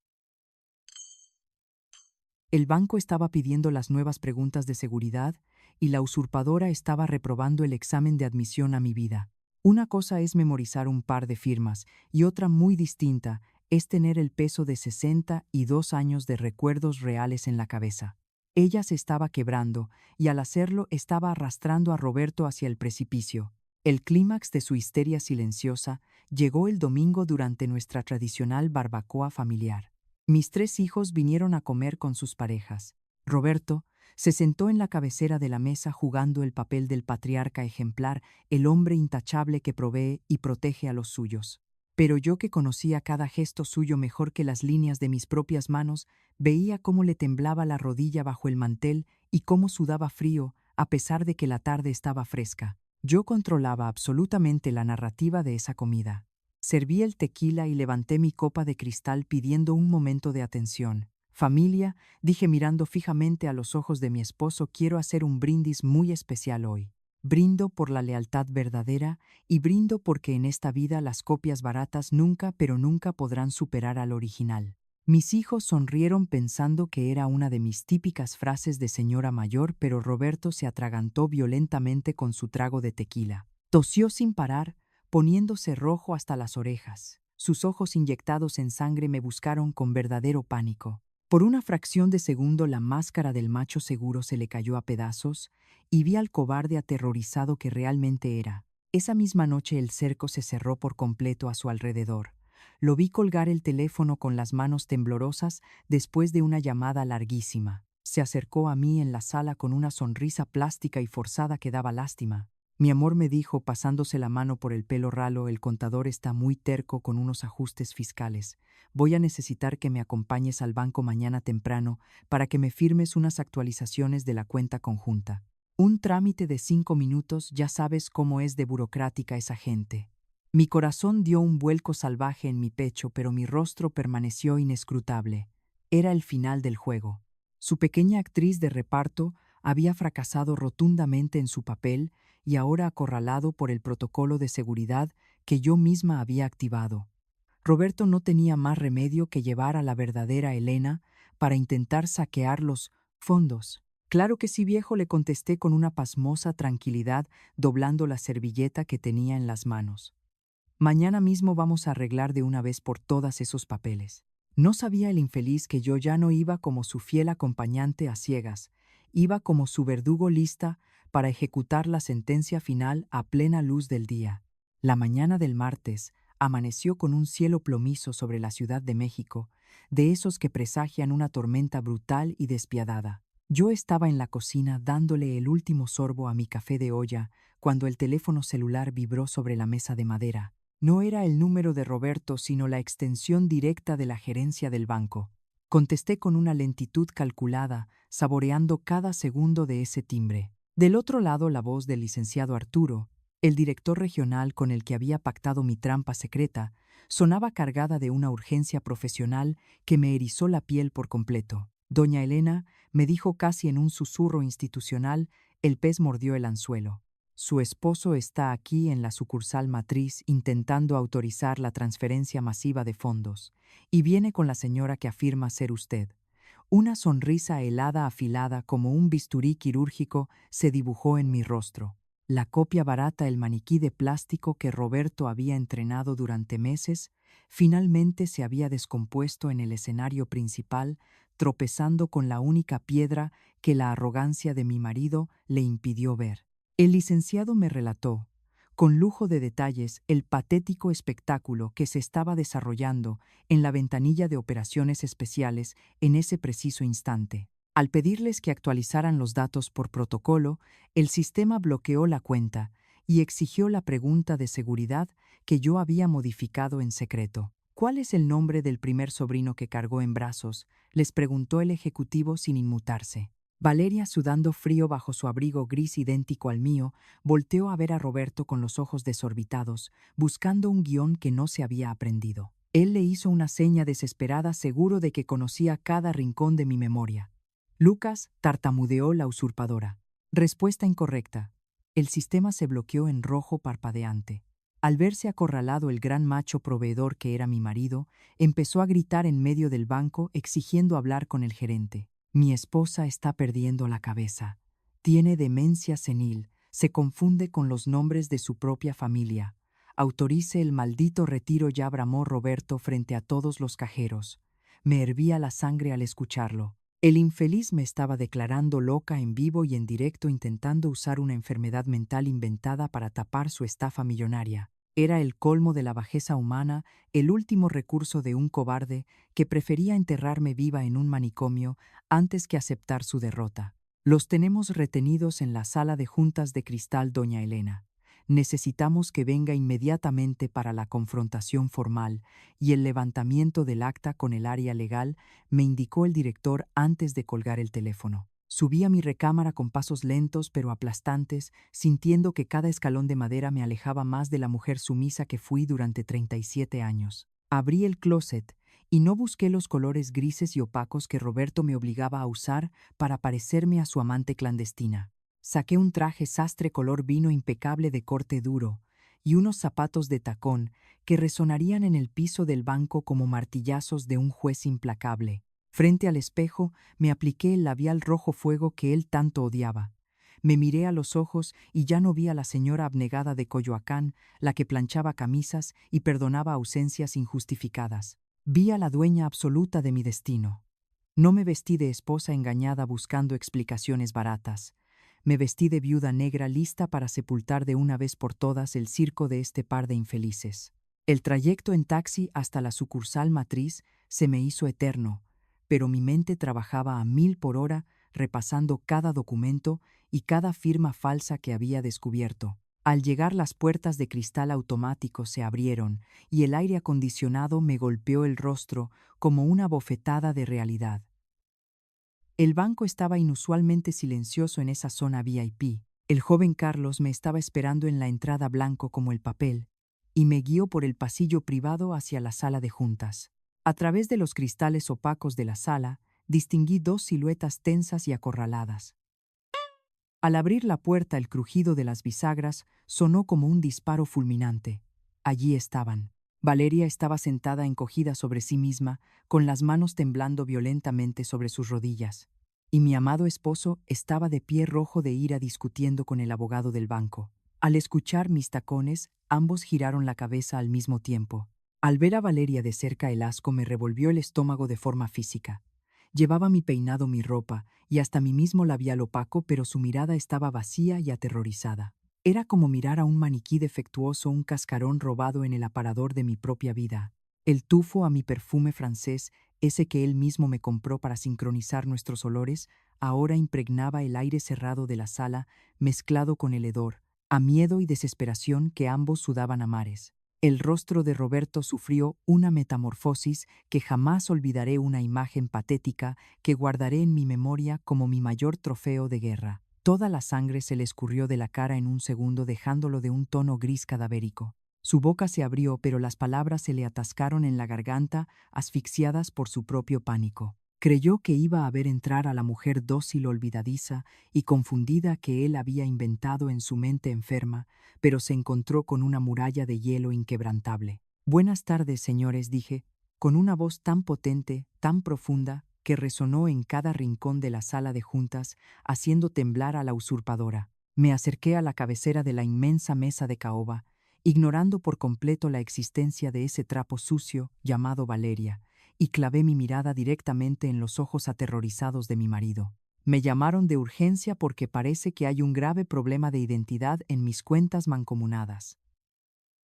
El banco estaba pidiendo las nuevas preguntas de seguridad y la usurpadora estaba reprobando el examen de admisión a mi vida. Una cosa es memorizar un par de firmas y otra muy distinta es tener el peso de 62 años de recuerdos reales en la cabeza. Ella se estaba quebrando y al hacerlo estaba arrastrando a Roberto hacia el precipicio. El clímax de su histeria silenciosa llegó el domingo durante nuestra tradicional barbacoa familiar. Mis 3 hijos vinieron a comer con sus parejas. Roberto se sentó en la cabecera de la mesa jugando el papel del patriarca ejemplar, el hombre intachable que provee y protege a los suyos. Pero yo, que conocía cada gesto suyo mejor que las líneas de mis propias manos, veía cómo le temblaba la rodilla bajo el mantel y cómo sudaba frío a pesar de que la tarde estaba fresca. Yo controlaba absolutamente la narrativa de esa comida. Serví el tequila y levanté mi copa de cristal pidiendo un momento de atención. Familia, dije mirando fijamente a los ojos de mi esposo, quiero hacer un brindis muy especial hoy. Brindo por la lealtad verdadera y brindo porque en esta vida las copias baratas nunca, pero nunca podrán superar al original. Mis hijos sonrieron pensando que era una de mis típicas frases de señora mayor, pero Roberto se atragantó violentamente con su trago de tequila. Tosió sin parar, poniéndose rojo hasta las orejas. Sus ojos inyectados en sangre me buscaron con verdadero pánico. Por una fracción de segundo la máscara del macho seguro se le cayó a pedazos y vi al cobarde aterrorizado que realmente era. Esa misma noche el cerco se cerró por completo a su alrededor. Lo vi colgar el teléfono con las manos temblorosas después de una llamada larguísima. Se acercó a mí en la sala con una sonrisa plástica y forzada que daba lástima. Mi amor, me dijo, pasándose la mano por el pelo ralo, el contador está muy terco con unos ajustes fiscales. Voy a necesitar que me acompañes al banco mañana temprano para que me firmes unas actualizaciones de la cuenta conjunta. Un trámite de 5 minutos, ya sabes cómo es de burocrática esa gente. Mi corazón dio un vuelco salvaje en mi pecho, pero mi rostro permaneció inescrutable. Era el final del juego. Su pequeña actriz de reparto había fracasado rotundamente en su papel y ahora acorralado por el protocolo de seguridad que yo misma había activado. Roberto no tenía más remedio que llevar a la verdadera Elena para intentar saquear los fondos. Claro que sí, viejo, le contesté con una pasmosa tranquilidad, doblando la servilleta que tenía en las manos. Mañana mismo vamos a arreglar de una vez por todas esos papeles. No sabía el infeliz que yo ya no iba como su fiel acompañante a ciegas, iba como su verdugo lista para ejecutar la sentencia final a plena luz del día. La mañana del martes amaneció con un cielo plomizo sobre la Ciudad de México, de esos que presagian una tormenta brutal y despiadada. Yo estaba en la cocina dándole el último sorbo a mi café de olla cuando el teléfono celular vibró sobre la mesa de madera. No era el número de Roberto, sino la extensión directa de la gerencia del banco. Contesté con una lentitud calculada, saboreando cada segundo de ese timbre. Del otro lado, la voz del licenciado Arturo, el director regional con el que había pactado mi trampa secreta, sonaba cargada de una urgencia profesional que me erizó la piel por completo. Doña Elena, me dijo casi en un susurro institucional, el pez mordió el anzuelo. Su esposo está aquí en la sucursal matriz intentando autorizar la transferencia masiva de fondos, y viene con la señora que afirma ser usted. Una sonrisa helada afilada como un bisturí quirúrgico se dibujó en mi rostro. La copia barata, el maniquí de plástico que Roberto había entrenado durante meses, finalmente se había descompuesto en el escenario principal, tropezando con la única piedra que la arrogancia de mi marido le impidió ver. El licenciado me relató, con lujo de detalles, el patético espectáculo que se estaba desarrollando en la ventanilla de operaciones especiales en ese preciso instante. Al pedirles que actualizaran los datos por protocolo, el sistema bloqueó la cuenta y exigió la pregunta de seguridad que yo había modificado en secreto. ¿Cuál es el nombre del primer sobrino que cargó en brazos?, les preguntó el ejecutivo sin inmutarse. Valeria, sudando frío bajo su abrigo gris idéntico al mío, volteó a ver a Roberto con los ojos desorbitados, buscando un guión que no se había aprendido. Él le hizo una seña desesperada, seguro de que conocía cada rincón de mi memoria. Lucas, tartamudeó la usurpadora. Respuesta incorrecta. El sistema se bloqueó en rojo parpadeante. Al verse acorralado el gran macho proveedor que era mi marido, empezó a gritar en medio del banco exigiendo hablar con el gerente. Mi esposa está perdiendo la cabeza. Tiene demencia senil, se confunde con los nombres de su propia familia. Autorice el maldito retiro ya, bramó Roberto frente a todos los cajeros. Me hervía la sangre al escucharlo. El infeliz me estaba declarando loca en vivo y en directo, intentando usar una enfermedad mental inventada para tapar su estafa millonaria. Era el colmo de la bajeza humana, el último recurso de un cobarde que prefería enterrarme viva en un manicomio antes que aceptar su derrota. Los tenemos retenidos en la sala de juntas de cristal, doña Elena. Necesitamos que venga inmediatamente para la confrontación formal y el levantamiento del acta con el área legal, me indicó el director antes de colgar el teléfono. Subí a mi recámara con pasos lentos pero aplastantes, sintiendo que cada escalón de madera me alejaba más de la mujer sumisa que fui durante 37 años. Abrí el closet y no busqué los colores grises y opacos que Roberto me obligaba a usar para parecerme a su amante clandestina. Saqué un traje sastre color vino impecable de corte duro y unos zapatos de tacón que resonarían en el piso del banco como martillazos de un juez implacable. Frente al espejo, me apliqué el labial rojo fuego que él tanto odiaba. Me miré a los ojos y ya no vi a la señora abnegada de Coyoacán, la que planchaba camisas y perdonaba ausencias injustificadas. Vi a la dueña absoluta de mi destino. No me vestí de esposa engañada buscando explicaciones baratas. Me vestí de viuda negra lista para sepultar de una vez por todas el circo de este par de infelices. El trayecto en taxi hasta la sucursal matriz se me hizo eterno, pero mi mente trabajaba a 1000 por hora repasando cada documento y cada firma falsa que había descubierto. Al llegar, las puertas de cristal automático se abrieron y el aire acondicionado me golpeó el rostro como una bofetada de realidad. El banco estaba inusualmente silencioso en esa zona VIP. El joven Carlos me estaba esperando en la entrada blanco como el papel y me guió por el pasillo privado hacia la sala de juntas. A través de los cristales opacos de la sala, distinguí dos siluetas tensas y acorraladas. Al abrir la puerta, el crujido de las bisagras sonó como un disparo fulminante. Allí estaban. Valeria estaba sentada encogida sobre sí misma, con las manos temblando violentamente sobre sus rodillas. Y mi amado esposo estaba de pie rojo de ira discutiendo con el abogado del banco. Al escuchar mis tacones, ambos giraron la cabeza al mismo tiempo. Al ver a Valeria de cerca, el asco me revolvió el estómago de forma física. Llevaba mi peinado, mi ropa y hasta mi mismo labial opaco, pero su mirada estaba vacía y aterrorizada. Era como mirar a un maniquí defectuoso, un cascarón robado en el aparador de mi propia vida. El tufo a mi perfume francés, ese que él mismo me compró para sincronizar nuestros olores, ahora impregnaba el aire cerrado de la sala, mezclado con el hedor, a miedo y desesperación que ambos sudaban a mares. El rostro de Roberto sufrió una metamorfosis que jamás olvidaré, una imagen patética que guardaré en mi memoria como mi mayor trofeo de guerra. Toda la sangre se le escurrió de la cara en un segundo, dejándolo de un tono gris cadavérico. Su boca se abrió, pero las palabras se le atascaron en la garganta, asfixiadas por su propio pánico. Creyó que iba a ver entrar a la mujer dócil, olvidadiza y confundida que él había inventado en su mente enferma, pero se encontró con una muralla de hielo inquebrantable. «Buenas tardes, señores», dije, con una voz tan potente, tan profunda, que resonó en cada rincón de la sala de juntas, haciendo temblar a la usurpadora. Me acerqué a la cabecera de la inmensa mesa de caoba, ignorando por completo la existencia de ese trapo sucio llamado Valeria, y clavé mi mirada directamente en los ojos aterrorizados de mi marido. «Me llamaron de urgencia porque parece que hay un grave problema de identidad en mis cuentas mancomunadas.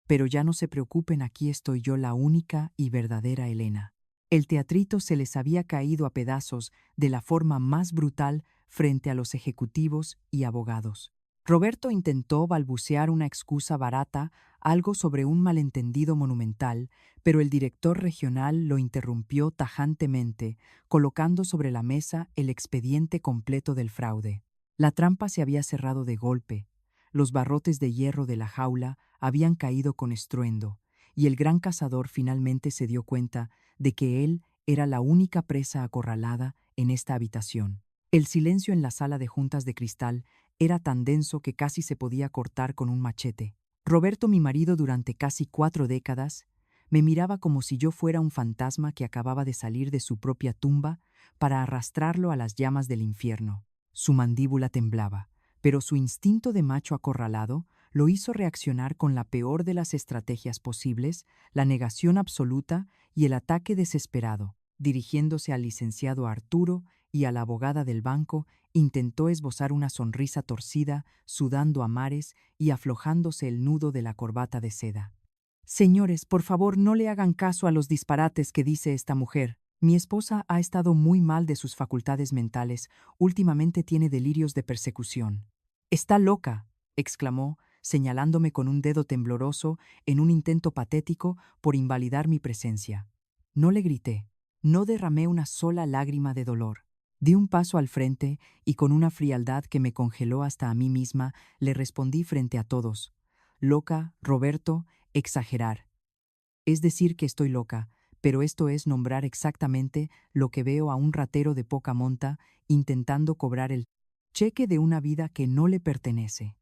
Pero ya no se preocupen, aquí estoy yo, la única y verdadera Elena». El teatrito se les había caído a pedazos de la forma más brutal frente a los ejecutivos y abogados. Roberto intentó balbucear una excusa barata, algo sobre un malentendido monumental, pero el director regional lo interrumpió tajantemente, colocando sobre la mesa el expediente completo del fraude. La trampa se había cerrado de golpe, los barrotes de hierro de la jaula habían caído con estruendo, y el gran cazador finalmente se dio cuenta de que él era la única presa acorralada en esta habitación. El silencio en la sala de juntas de cristal era tan denso que casi se podía cortar con un machete. Roberto, mi marido durante casi 4 décadas, me miraba como si yo fuera un fantasma que acababa de salir de su propia tumba para arrastrarlo a las llamas del infierno. Su mandíbula temblaba, pero su instinto de macho acorralado lo hizo reaccionar con la peor de las estrategias posibles, la negación absoluta y el ataque desesperado. Dirigiéndose al licenciado Arturo y a la abogada del banco, intentó esbozar una sonrisa torcida, sudando a mares y aflojándose el nudo de la corbata de seda. «Señores, por favor, no le hagan caso a los disparates que dice esta mujer. Mi esposa ha estado muy mal de sus facultades mentales, últimamente tiene delirios de persecución». «Está loca», exclamó, señalándome con un dedo tembloroso en un intento patético por invalidar mi presencia. No le grité, no derramé una sola lágrima de dolor. Di un paso al frente y con una frialdad que me congeló hasta a mí misma, le respondí frente a todos. Loca, Roberto, exagerar. Es decir que estoy loca, pero esto es nombrar exactamente lo que veo a un ratero de poca monta intentando cobrar el cheque de una vida que no le pertenece.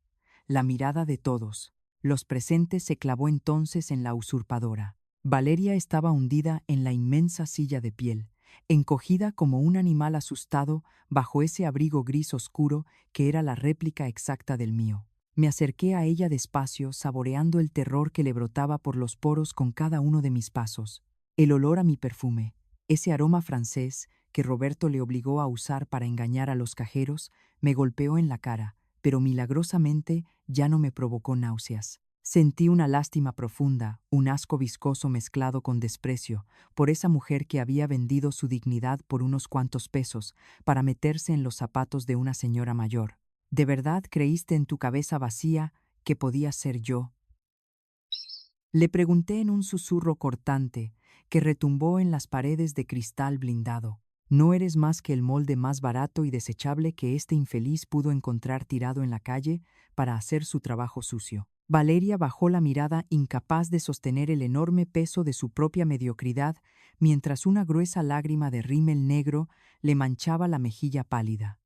La mirada de todos, los presentes, se clavó entonces en la usurpadora. Valeria estaba hundida en la inmensa silla de piel, encogida como un animal asustado bajo ese abrigo gris oscuro que era la réplica exacta del mío. Me acerqué a ella despacio, saboreando el terror que le brotaba por los poros con cada uno de mis pasos. El olor a mi perfume, ese aroma francés que Roberto le obligó a usar para engañar a los cajeros, me golpeó en la cara, pero milagrosamente ya no me provocó náuseas. Sentí una lástima profunda, un asco viscoso mezclado con desprecio, por esa mujer que había vendido su dignidad por unos cuantos pesos para meterse en los zapatos de una señora mayor. ¿De verdad creíste en tu cabeza vacía que podía ser yo? Le pregunté en un susurro cortante que retumbó en las paredes de cristal blindado. No eres más que el molde más barato y desechable que este infeliz pudo encontrar tirado en la calle para hacer su trabajo sucio. Valeria bajó la mirada, incapaz de sostener el enorme peso de su propia mediocridad, mientras una gruesa lágrima de rímel negro le manchaba la mejilla pálida.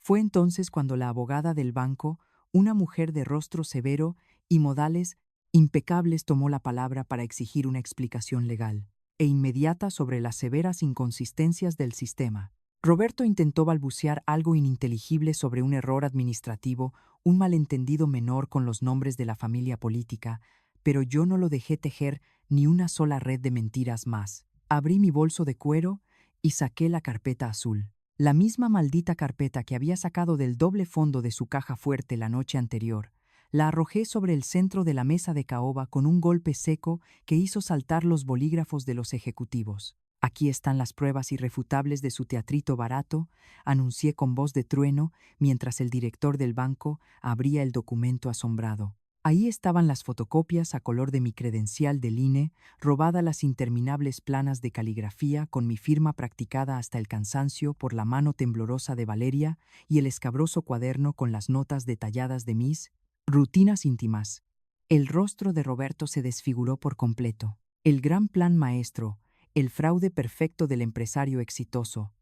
Fue entonces cuando la abogada del banco, una mujer de rostro severo y modales impecables, tomó la palabra para exigir una explicación legal e inmediata sobre las severas inconsistencias del sistema. Roberto intentó balbucear algo ininteligible sobre un error administrativo, un malentendido menor con los nombres de la familia política, pero yo no lo dejé tejer ni una sola red de mentiras más. Abrí mi bolso de cuero y saqué la carpeta azul. La misma maldita carpeta que había sacado del doble fondo de su caja fuerte la noche anterior. La arrojé sobre el centro de la mesa de caoba con un golpe seco que hizo saltar los bolígrafos de los ejecutivos. Aquí están las pruebas irrefutables de su teatrito barato, anuncié con voz de trueno mientras el director del banco abría el documento asombrado. Ahí estaban las fotocopias a color de mi credencial del INE, robada las interminables planas de caligrafía con mi firma practicada hasta el cansancio por la mano temblorosa de Valeria y el escabroso cuaderno con las notas detalladas de mis rutinas íntimas. El rostro de Roberto se desfiguró por completo. El gran plan maestro, el fraude perfecto del empresario exitoso,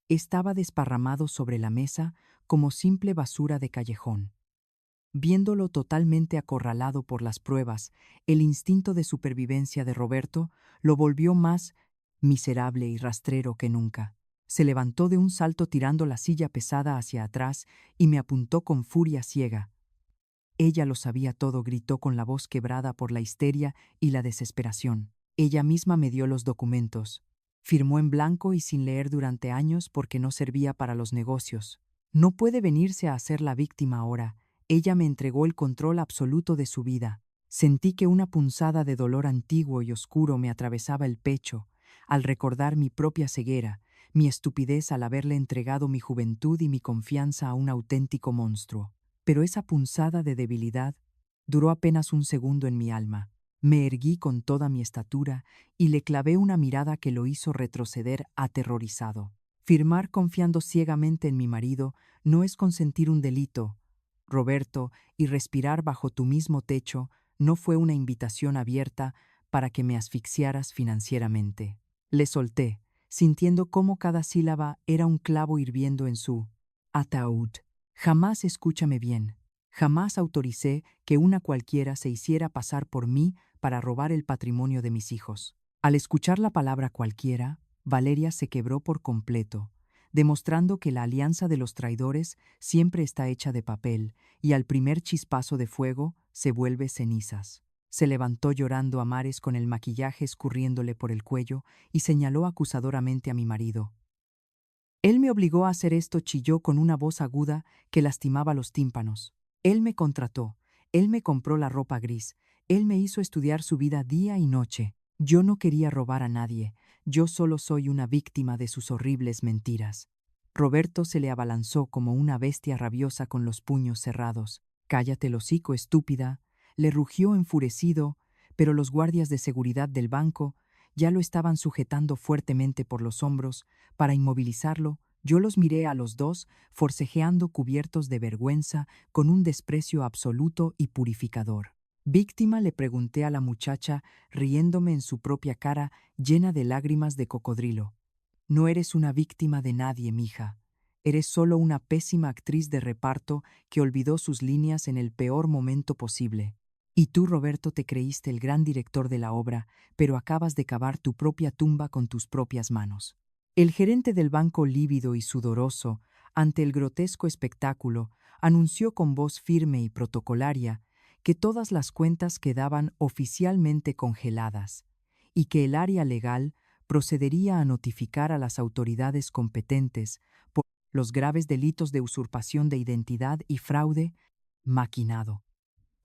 estaba desparramado sobre la mesa como simple basura de callejón. Viéndolo totalmente acorralado por las pruebas, el instinto de supervivencia de Roberto lo volvió más miserable y rastrero que nunca. Se levantó de un salto tirando la silla pesada hacia atrás y me apuntó con furia ciega. Ella lo sabía todo, gritó con la voz quebrada por la histeria y la desesperación. Ella misma me dio los documentos. Firmó en blanco y sin leer durante años porque no servía para los negocios. No puede venirse a ser la víctima ahora. Ella me entregó el control absoluto de su vida. Sentí que una punzada de dolor antiguo y oscuro me atravesaba el pecho al recordar mi propia ceguera, mi estupidez al haberle entregado mi juventud y mi confianza a un auténtico monstruo. Pero esa punzada de debilidad duró apenas un segundo en mi alma. Me erguí con toda mi estatura y le clavé una mirada que lo hizo retroceder aterrorizado. Firmar confiando ciegamente en mi marido no es consentir un delito, Roberto, y respirar bajo tu mismo techo no fue una invitación abierta para que me asfixiaras financieramente. Le solté, sintiendo cómo cada sílaba era un clavo hirviendo en su ataúd. Jamás, escúchame bien, jamás autoricé que una cualquiera se hiciera pasar por mí para robar el patrimonio de mis hijos. Al escuchar la palabra cualquiera, Valeria se quebró por completo, demostrando que la alianza de los traidores siempre está hecha de papel y al primer chispazo de fuego se vuelve cenizas. Se levantó llorando a mares con el maquillaje escurriéndole por el cuello y señaló acusadoramente a mi marido. Él me obligó a hacer esto, chilló con una voz aguda que lastimaba los tímpanos. Él me contrató, él me compró la ropa gris, él me hizo estudiar su vida día y noche. Yo no quería robar a nadie, yo solo soy una víctima de sus horribles mentiras. Roberto se le abalanzó como una bestia rabiosa con los puños cerrados. Cállate el hocico, estúpida, le rugió enfurecido, pero los guardias de seguridad del banco ya lo estaban sujetando fuertemente por los hombros. Para inmovilizarlo, yo los miré a los dos, forcejeando cubiertos de vergüenza, con un desprecio absoluto y purificador. Víctima, le pregunté a la muchacha, riéndome en su propia cara, llena de lágrimas de cocodrilo. No eres una víctima de nadie, mija. Eres solo una pésima actriz de reparto que olvidó sus líneas en el peor momento posible. Y tú, Roberto, te creíste el gran director de la obra, pero acabas de cavar tu propia tumba con tus propias manos. El gerente del banco, lívido y sudoroso, ante el grotesco espectáculo, anunció con voz firme y protocolaria que todas las cuentas quedaban oficialmente congeladas y que el área legal procedería a notificar a las autoridades competentes por los graves delitos de usurpación de identidad y fraude maquinado.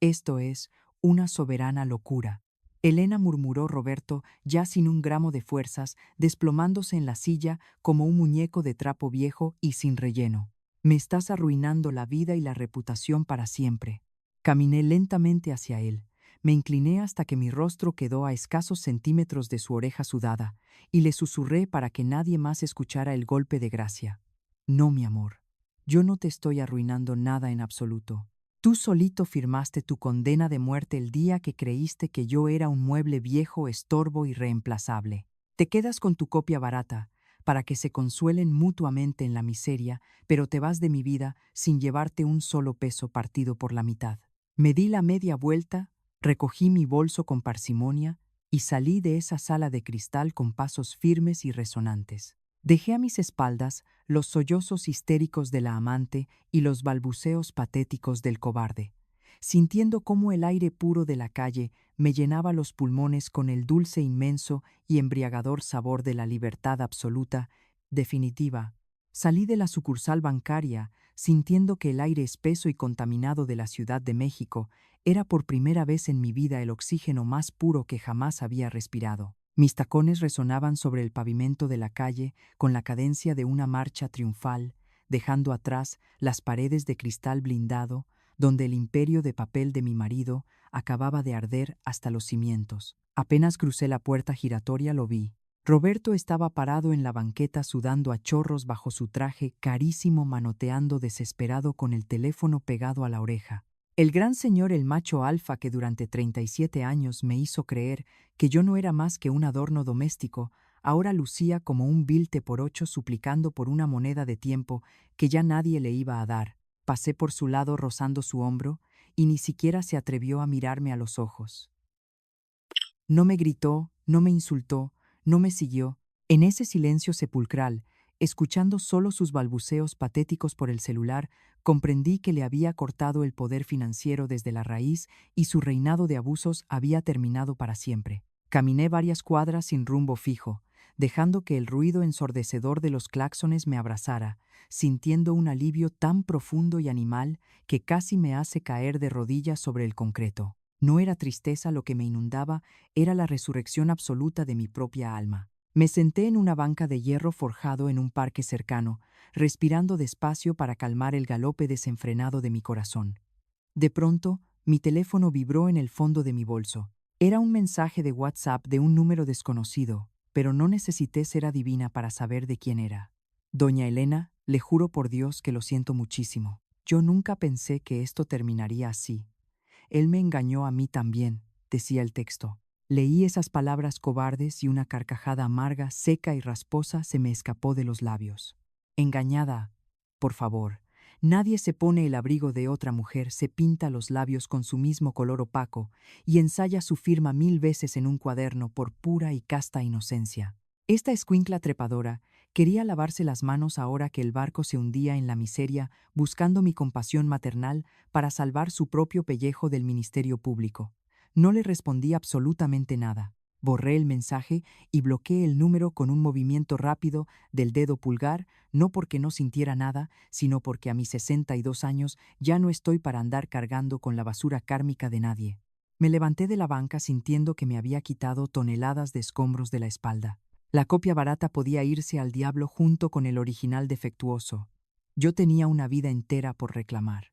Esto es una soberana locura. Elena, murmuró Roberto, ya sin un gramo de fuerzas, desplomándose en la silla como un muñeco de trapo viejo y sin relleno. Me estás arruinando la vida y la reputación para siempre. Caminé lentamente hacia él. Me incliné hasta que mi rostro quedó a escasos centímetros de su oreja sudada, y le susurré para que nadie más escuchara el golpe de gracia. No, mi amor. Yo no te estoy arruinando nada en absoluto. Tú solito firmaste tu condena de muerte el día que creíste que yo era un mueble viejo, estorbo y reemplazable. Te quedas con tu copia barata, para que se consuelen mutuamente en la miseria, pero te vas de mi vida sin llevarte un solo peso partido por la mitad. Me di la media vuelta, recogí mi bolso con parsimonia y salí de esa sala de cristal con pasos firmes y resonantes. Dejé a mis espaldas los sollozos histéricos de la amante y los balbuceos patéticos del cobarde, sintiendo cómo el aire puro de la calle me llenaba los pulmones con el dulce, inmenso y embriagador sabor de la libertad absoluta, definitiva. Salí de la sucursal bancaria, sintiendo que el aire espeso y contaminado de la Ciudad de México era por primera vez en mi vida el oxígeno más puro que jamás había respirado. Mis tacones resonaban sobre el pavimento de la calle con la cadencia de una marcha triunfal, dejando atrás las paredes de cristal blindado, donde el imperio de papel de mi marido acababa de arder hasta los cimientos. Apenas crucé la puerta giratoria lo vi. Roberto estaba parado en la banqueta sudando a chorros bajo su traje carísimo, manoteando desesperado con el teléfono pegado a la oreja. El gran señor, el macho alfa que durante 37 años me hizo creer que yo no era más que un adorno doméstico, ahora lucía como un vil teporocho suplicando por una moneda de tiempo que ya nadie le iba a dar. Pasé por su lado rozando su hombro y ni siquiera se atrevió a mirarme a los ojos. No me gritó, no me insultó, no me siguió. En ese silencio sepulcral, escuchando solo sus balbuceos patéticos por el celular, comprendí que le había cortado el poder financiero desde la raíz y su reinado de abusos había terminado para siempre. Caminé varias cuadras sin rumbo fijo, dejando que el ruido ensordecedor de los claxones me abrazara, sintiendo un alivio tan profundo y animal que casi me hace caer de rodillas sobre el concreto. No era tristeza lo que me inundaba, era la resurrección absoluta de mi propia alma. Me senté en una banca de hierro forjado en un parque cercano, respirando despacio para calmar el galope desenfrenado de mi corazón. De pronto, mi teléfono vibró en el fondo de mi bolso. Era un mensaje de WhatsApp de un número desconocido, pero no necesité ser adivina para saber de quién era. Doña Elena, le juro por Dios que lo siento muchísimo. Yo nunca pensé que esto terminaría así. Él me engañó a mí también, decía el texto. Leí esas palabras cobardes y una carcajada amarga, seca y rasposa se me escapó de los labios. Engañada, por favor. Nadie se pone el abrigo de otra mujer, se pinta los labios con su mismo color opaco y ensaya su firma 1000 veces en un cuaderno por pura y casta inocencia. Esta escuincla trepadora quería lavarse las manos ahora que el barco se hundía en la miseria, buscando mi compasión maternal para salvar su propio pellejo del Ministerio Público. No le respondí absolutamente nada. Borré el mensaje y bloqueé el número con un movimiento rápido del dedo pulgar, no porque no sintiera nada, sino porque a mis 62 años ya no estoy para andar cargando con la basura kármica de nadie. Me levanté de la banca sintiendo que me había quitado toneladas de escombros de la espalda. La copia barata podía irse al diablo junto con el original defectuoso. Yo tenía una vida entera por reclamar.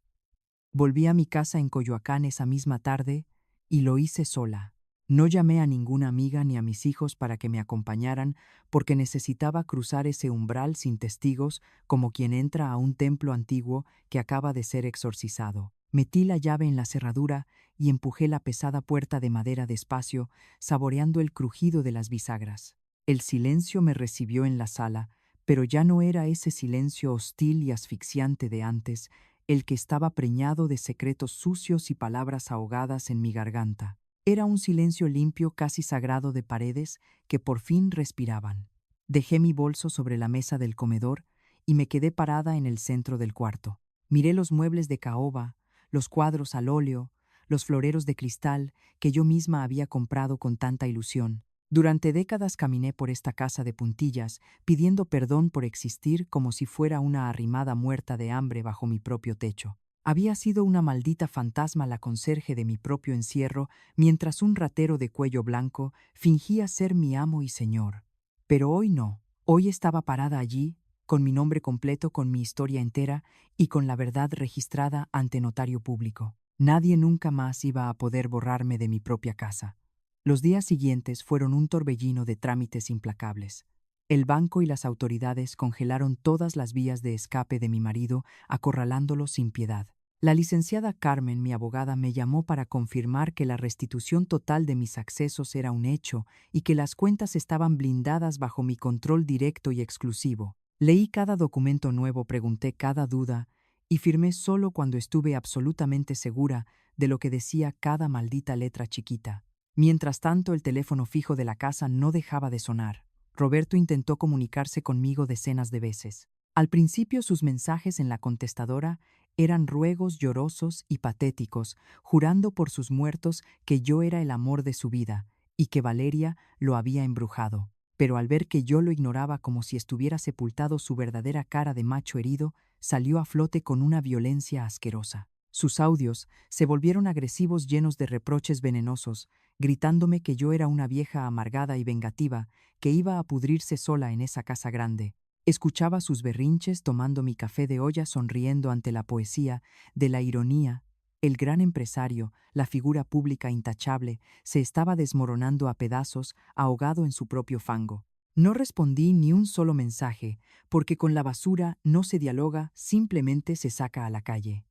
Volví a mi casa en Coyoacán esa misma tarde y lo hice sola. No llamé a ninguna amiga ni a mis hijos para que me acompañaran porque necesitaba cruzar ese umbral sin testigos como quien entra a un templo antiguo que acaba de ser exorcizado. Metí la llave en la cerradura y empujé la pesada puerta de madera despacio, saboreando el crujido de las bisagras. El silencio me recibió en la sala, pero ya no era ese silencio hostil y asfixiante de antes, el que estaba preñado de secretos sucios y palabras ahogadas en mi garganta. Era un silencio limpio, casi sagrado de paredes que por fin respiraban. Dejé mi bolso sobre la mesa del comedor y me quedé parada en el centro del cuarto. Miré los muebles de caoba, los cuadros al óleo, los floreros de cristal que yo misma había comprado con tanta ilusión. Durante décadas caminé por esta casa de puntillas, pidiendo perdón por existir como si fuera una arrimada muerta de hambre bajo mi propio techo. Había sido una maldita fantasma la conserje de mi propio encierro, mientras un ratero de cuello blanco fingía ser mi amo y señor. Pero hoy no. Hoy estaba parada allí, con mi nombre completo, con mi historia entera y con la verdad registrada ante notario público. Nadie nunca más iba a poder borrarme de mi propia casa. Los días siguientes fueron un torbellino de trámites implacables. El banco y las autoridades congelaron todas las vías de escape de mi marido, acorralándolo sin piedad. La licenciada Carmen, mi abogada, me llamó para confirmar que la restitución total de mis accesos era un hecho y que las cuentas estaban blindadas bajo mi control directo y exclusivo. Leí cada documento nuevo, pregunté cada duda y firmé solo cuando estuve absolutamente segura de lo que decía cada maldita letra chiquita. Mientras tanto, el teléfono fijo de la casa no dejaba de sonar. Roberto intentó comunicarse conmigo decenas de veces. Al principio sus mensajes en la contestadora eran ruegos llorosos y patéticos, jurando por sus muertos que yo era el amor de su vida y que Valeria lo había embrujado. Pero al ver que yo lo ignoraba como si estuviera sepultado su verdadera cara de macho herido, salió a flote con una violencia asquerosa. Sus audios se volvieron agresivos, llenos de reproches venenosos, gritándome que yo era una vieja amargada y vengativa, que iba a pudrirse sola en esa casa grande. Escuchaba sus berrinches tomando mi café de olla, sonriendo ante la poesía de la ironía. El gran empresario, la figura pública intachable, se estaba desmoronando a pedazos, ahogado en su propio fango. No respondí ni un solo mensaje, porque con la basura no se dialoga, simplemente se saca a la calle.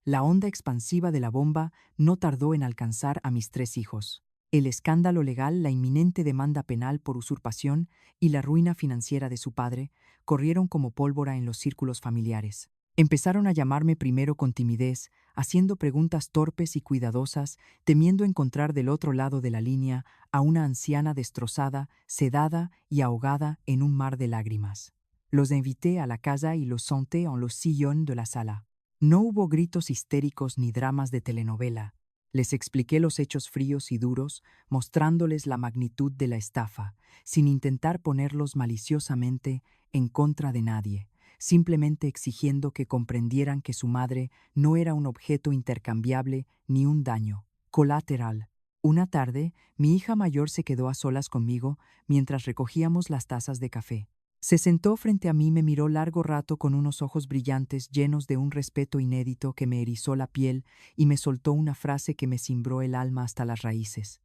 La onda expansiva de la bomba no tardó en alcanzar a mis 3 hijos. El escándalo legal, la inminente demanda penal por usurpación y la ruina financiera de su padre corrieron como pólvora en los círculos familiares. Empezaron a llamarme primero con timidez, haciendo preguntas torpes y cuidadosas, temiendo encontrar del otro lado de la línea a una anciana destrozada, sedada y ahogada en un mar de lágrimas. Los invité a la casa y los senté en los sillones de la sala. No hubo gritos histéricos ni dramas de telenovela. Les expliqué los hechos fríos y duros, mostrándoles la magnitud de la estafa, sin intentar ponerlos maliciosamente en contra de nadie, simplemente exigiendo que comprendieran que su madre no era un objeto intercambiable ni un daño colateral. Una tarde, mi hija mayor se quedó a solas conmigo mientras recogíamos las tazas de café. Se sentó frente a mí, me miró largo rato con unos ojos brillantes llenos de un respeto inédito que me erizó la piel y me soltó una frase que me cimbró el alma hasta las raíces.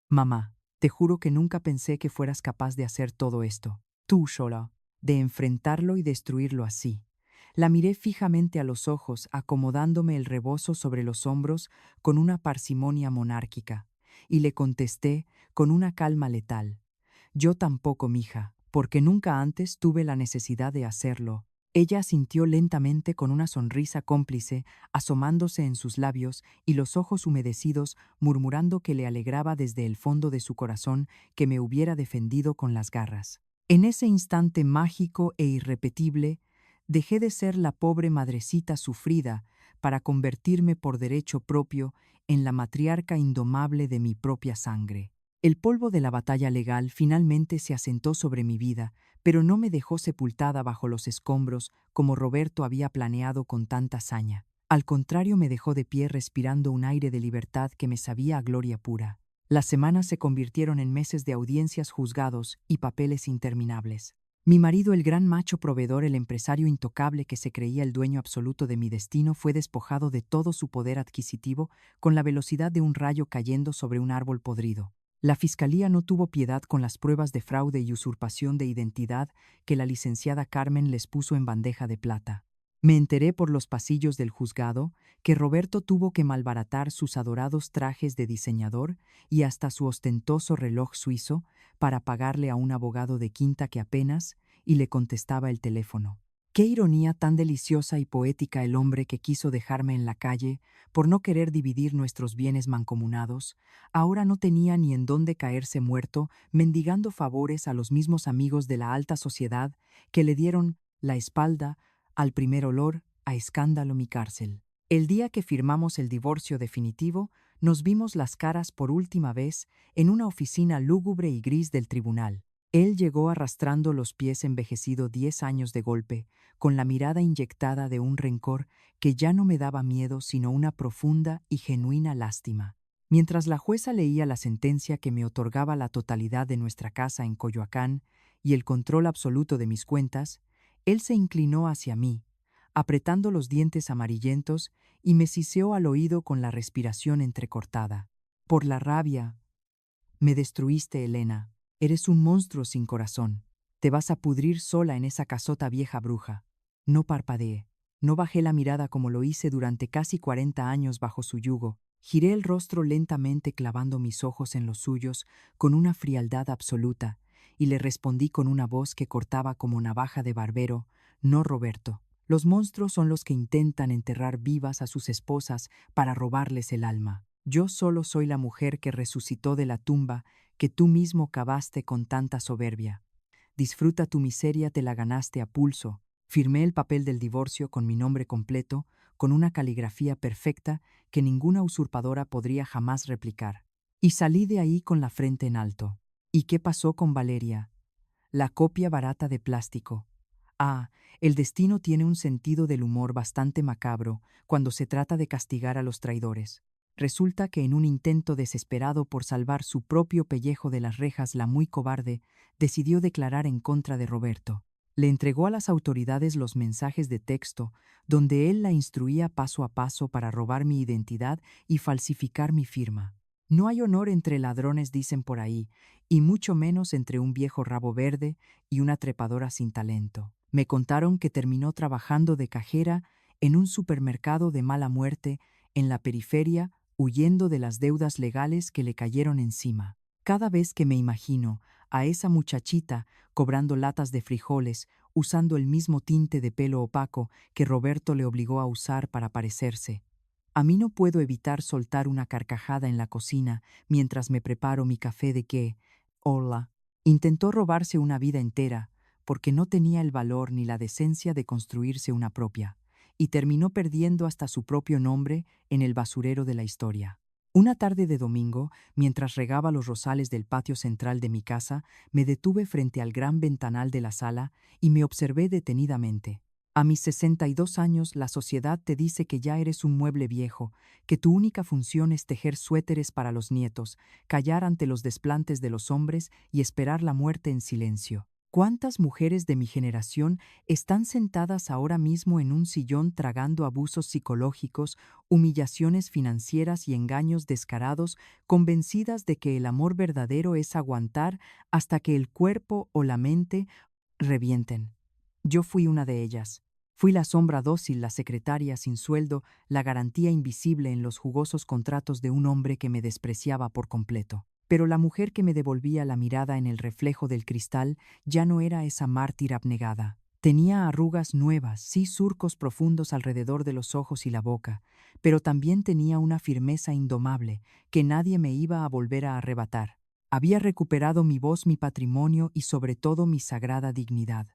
Mamá, te juro que nunca pensé que fueras capaz de hacer todo esto. Tú sola, de enfrentarlo y destruirlo así. La miré fijamente a los ojos, acomodándome el rebozo sobre los hombros con una parsimonia monárquica, y le contesté con una calma letal. Yo tampoco, mija, porque nunca antes tuve la necesidad de hacerlo. Ella asintió lentamente con una sonrisa cómplice, asomándose en sus labios y los ojos humedecidos, murmurando que le alegraba desde el fondo de su corazón que me hubiera defendido con las garras. En ese instante mágico e irrepetible, dejé de ser la pobre madrecita sufrida para convertirme por derecho propio en la matriarca indomable de mi propia sangre. El polvo de la batalla legal finalmente se asentó sobre mi vida, pero no me dejó sepultada bajo los escombros como Roberto había planeado con tanta saña. Al contrario, me dejó de pie respirando un aire de libertad que me sabía a gloria pura. Las semanas se convirtieron en meses de audiencias, juzgados y papeles interminables. Mi marido, el gran macho proveedor, el empresario intocable que se creía el dueño absoluto de mi destino, fue despojado de todo su poder adquisitivo con la velocidad de un rayo cayendo sobre un árbol podrido. La fiscalía no tuvo piedad con las pruebas de fraude y usurpación de identidad que la licenciada Carmen les puso en bandeja de plata. Me enteré por los pasillos del juzgado que Roberto tuvo que malbaratar sus adorados trajes de diseñador y hasta su ostentoso reloj suizo para pagarle a un abogado de quinta que apenas y le contestaba el teléfono. Qué ironía tan deliciosa y poética el hombre que quiso dejarme en la calle por no querer dividir nuestros bienes mancomunados, ahora no tenía ni en dónde caerse muerto, mendigando favores a los mismos amigos de la alta sociedad que le dieron la espalda al primer olor a escándalo mi cárcel. El día que firmamos el divorcio definitivo, nos vimos las caras por última vez en una oficina lúgubre y gris del tribunal. Él llegó arrastrando los pies envejecido 10 años de golpe, con la mirada inyectada de un rencor que ya no me daba miedo sino una profunda y genuina lástima. Mientras la jueza leía la sentencia que me otorgaba la totalidad de nuestra casa en Coyoacán y el control absoluto de mis cuentas, él se inclinó hacia mí, apretando los dientes amarillentos, y me siseó al oído con la respiración entrecortada. Por la rabia, me destruiste, Elena. Eres un monstruo sin corazón. Te vas a pudrir sola en esa casota vieja bruja. No parpadeé. No bajé la mirada como lo hice durante casi 40 años bajo su yugo. Giré el rostro lentamente clavando mis ojos en los suyos con una frialdad absoluta, y le respondí con una voz que cortaba como navaja de barbero: no, Roberto. Los monstruos son los que intentan enterrar vivas a sus esposas para robarles el alma. Yo solo soy la mujer que resucitó de la tumba que tú mismo cavaste con tanta soberbia. Disfruta tu miseria, te la ganaste a pulso. Firmé el papel del divorcio con mi nombre completo, con una caligrafía perfecta que ninguna usurpadora podría jamás replicar. Y salí de ahí con la frente en alto. ¿Y qué pasó con Valeria? La copia barata de plástico. Ah, el destino tiene un sentido del humor bastante macabro cuando se trata de castigar a los traidores. Resulta que en un intento desesperado por salvar su propio pellejo de las rejas, la muy cobarde decidió declarar en contra de Roberto. Le entregó a las autoridades los mensajes de texto donde él la instruía paso a paso para robar mi identidad y falsificar mi firma. No hay honor entre ladrones, dicen por ahí, y mucho menos entre un viejo rabo verde y una trepadora sin talento. Me contaron que terminó trabajando de cajera en un supermercado de mala muerte en la periferia, huyendo de las deudas legales que le cayeron encima. Cada vez que me imagino a esa muchachita cobrando latas de frijoles, usando el mismo tinte de pelo opaco que Roberto le obligó a usar para parecerse, a mí no puedo evitar soltar una carcajada en la cocina mientras me preparo mi café de que, hola, intentó robarse una vida entera porque no tenía el valor ni la decencia de construirse una propia, y terminó perdiendo hasta su propio nombre en el basurero de la historia. Una tarde de domingo, mientras regaba los rosales del patio central de mi casa, me detuve frente al gran ventanal de la sala y me observé detenidamente. A mis 62 años, la sociedad te dice que ya eres un mueble viejo, que tu única función es tejer suéteres para los nietos, callar ante los desplantes de los hombres y esperar la muerte en silencio. ¿Cuántas mujeres de mi generación están sentadas ahora mismo en un sillón tragando abusos psicológicos, humillaciones financieras y engaños descarados, convencidas de que el amor verdadero es aguantar hasta que el cuerpo o la mente revienten? Yo fui una de ellas. Fui la sombra dócil, la secretaria sin sueldo, la garantía invisible en los jugosos contratos de un hombre que me despreciaba por completo. Pero la mujer que me devolvía la mirada en el reflejo del cristal ya no era esa mártir abnegada. Tenía arrugas nuevas, sí, surcos profundos alrededor de los ojos y la boca, pero también tenía una firmeza indomable que nadie me iba a volver a arrebatar. Había recuperado mi voz, mi patrimonio y sobre todo mi sagrada dignidad.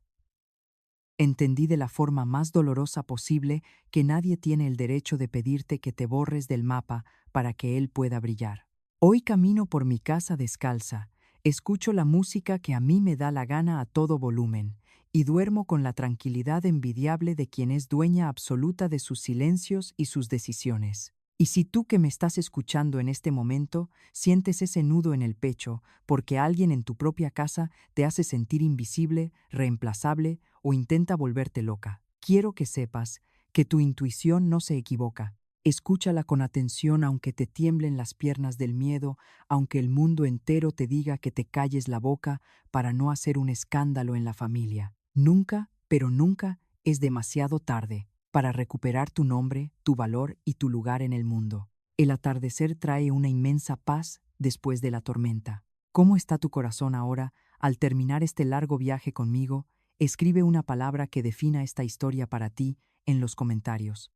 Entendí de la forma más dolorosa posible que nadie tiene el derecho de pedirte que te borres del mapa para que él pueda brillar. Hoy camino por mi casa descalza, escucho la música que a mí me da la gana a todo volumen, y duermo con la tranquilidad envidiable de quien es dueña absoluta de sus silencios y sus decisiones. Y si tú que me estás escuchando en este momento sientes ese nudo en el pecho porque alguien en tu propia casa te hace sentir invisible, reemplazable o intenta volverte loca, quiero que sepas que tu intuición no se equivoca. Escúchala con atención aunque te tiemblen las piernas del miedo, aunque el mundo entero te diga que te calles la boca para no hacer un escándalo en la familia. Nunca, pero nunca es demasiado tarde para recuperar tu nombre, tu valor y tu lugar en el mundo. El atardecer trae una inmensa paz después de la tormenta. ¿Cómo está tu corazón ahora al terminar este largo viaje conmigo? Escribe una palabra que defina esta historia para ti en los comentarios.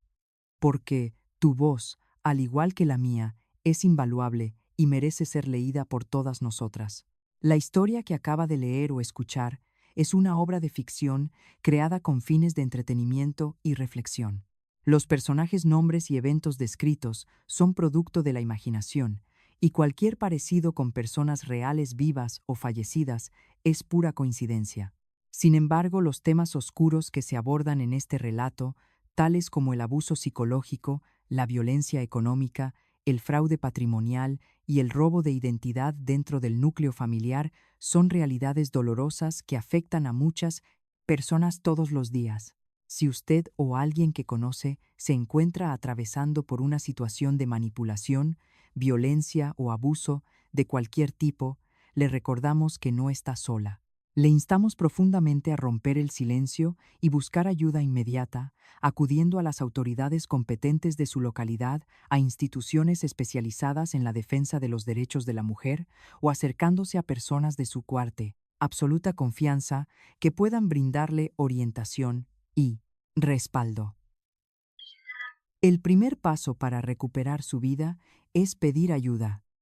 Porque tu voz, al igual que la mía, es invaluable y merece ser leída por todas nosotras. La historia que acaba de leer o escuchar es una obra de ficción creada con fines de entretenimiento y reflexión. Los personajes, nombres y eventos descritos son producto de la imaginación, y cualquier parecido con personas reales vivas o fallecidas es pura coincidencia. Sin embargo, los temas oscuros que se abordan en este relato, tales como el abuso psicológico, la violencia económica, el fraude patrimonial y el robo de identidad dentro del núcleo familiar, son realidades dolorosas que afectan a muchas personas todos los días. Si usted o alguien que conoce se encuentra atravesando por una situación de manipulación, violencia o abuso de cualquier tipo, le recordamos que no está sola. Le instamos profundamente a romper el silencio y buscar ayuda inmediata, acudiendo a las autoridades competentes de su localidad, a instituciones especializadas en la defensa de los derechos de la mujer o acercándose a personas de su cuarte, absoluta confianza, que puedan brindarle orientación y respaldo. El primer paso para recuperar su vida es pedir ayuda.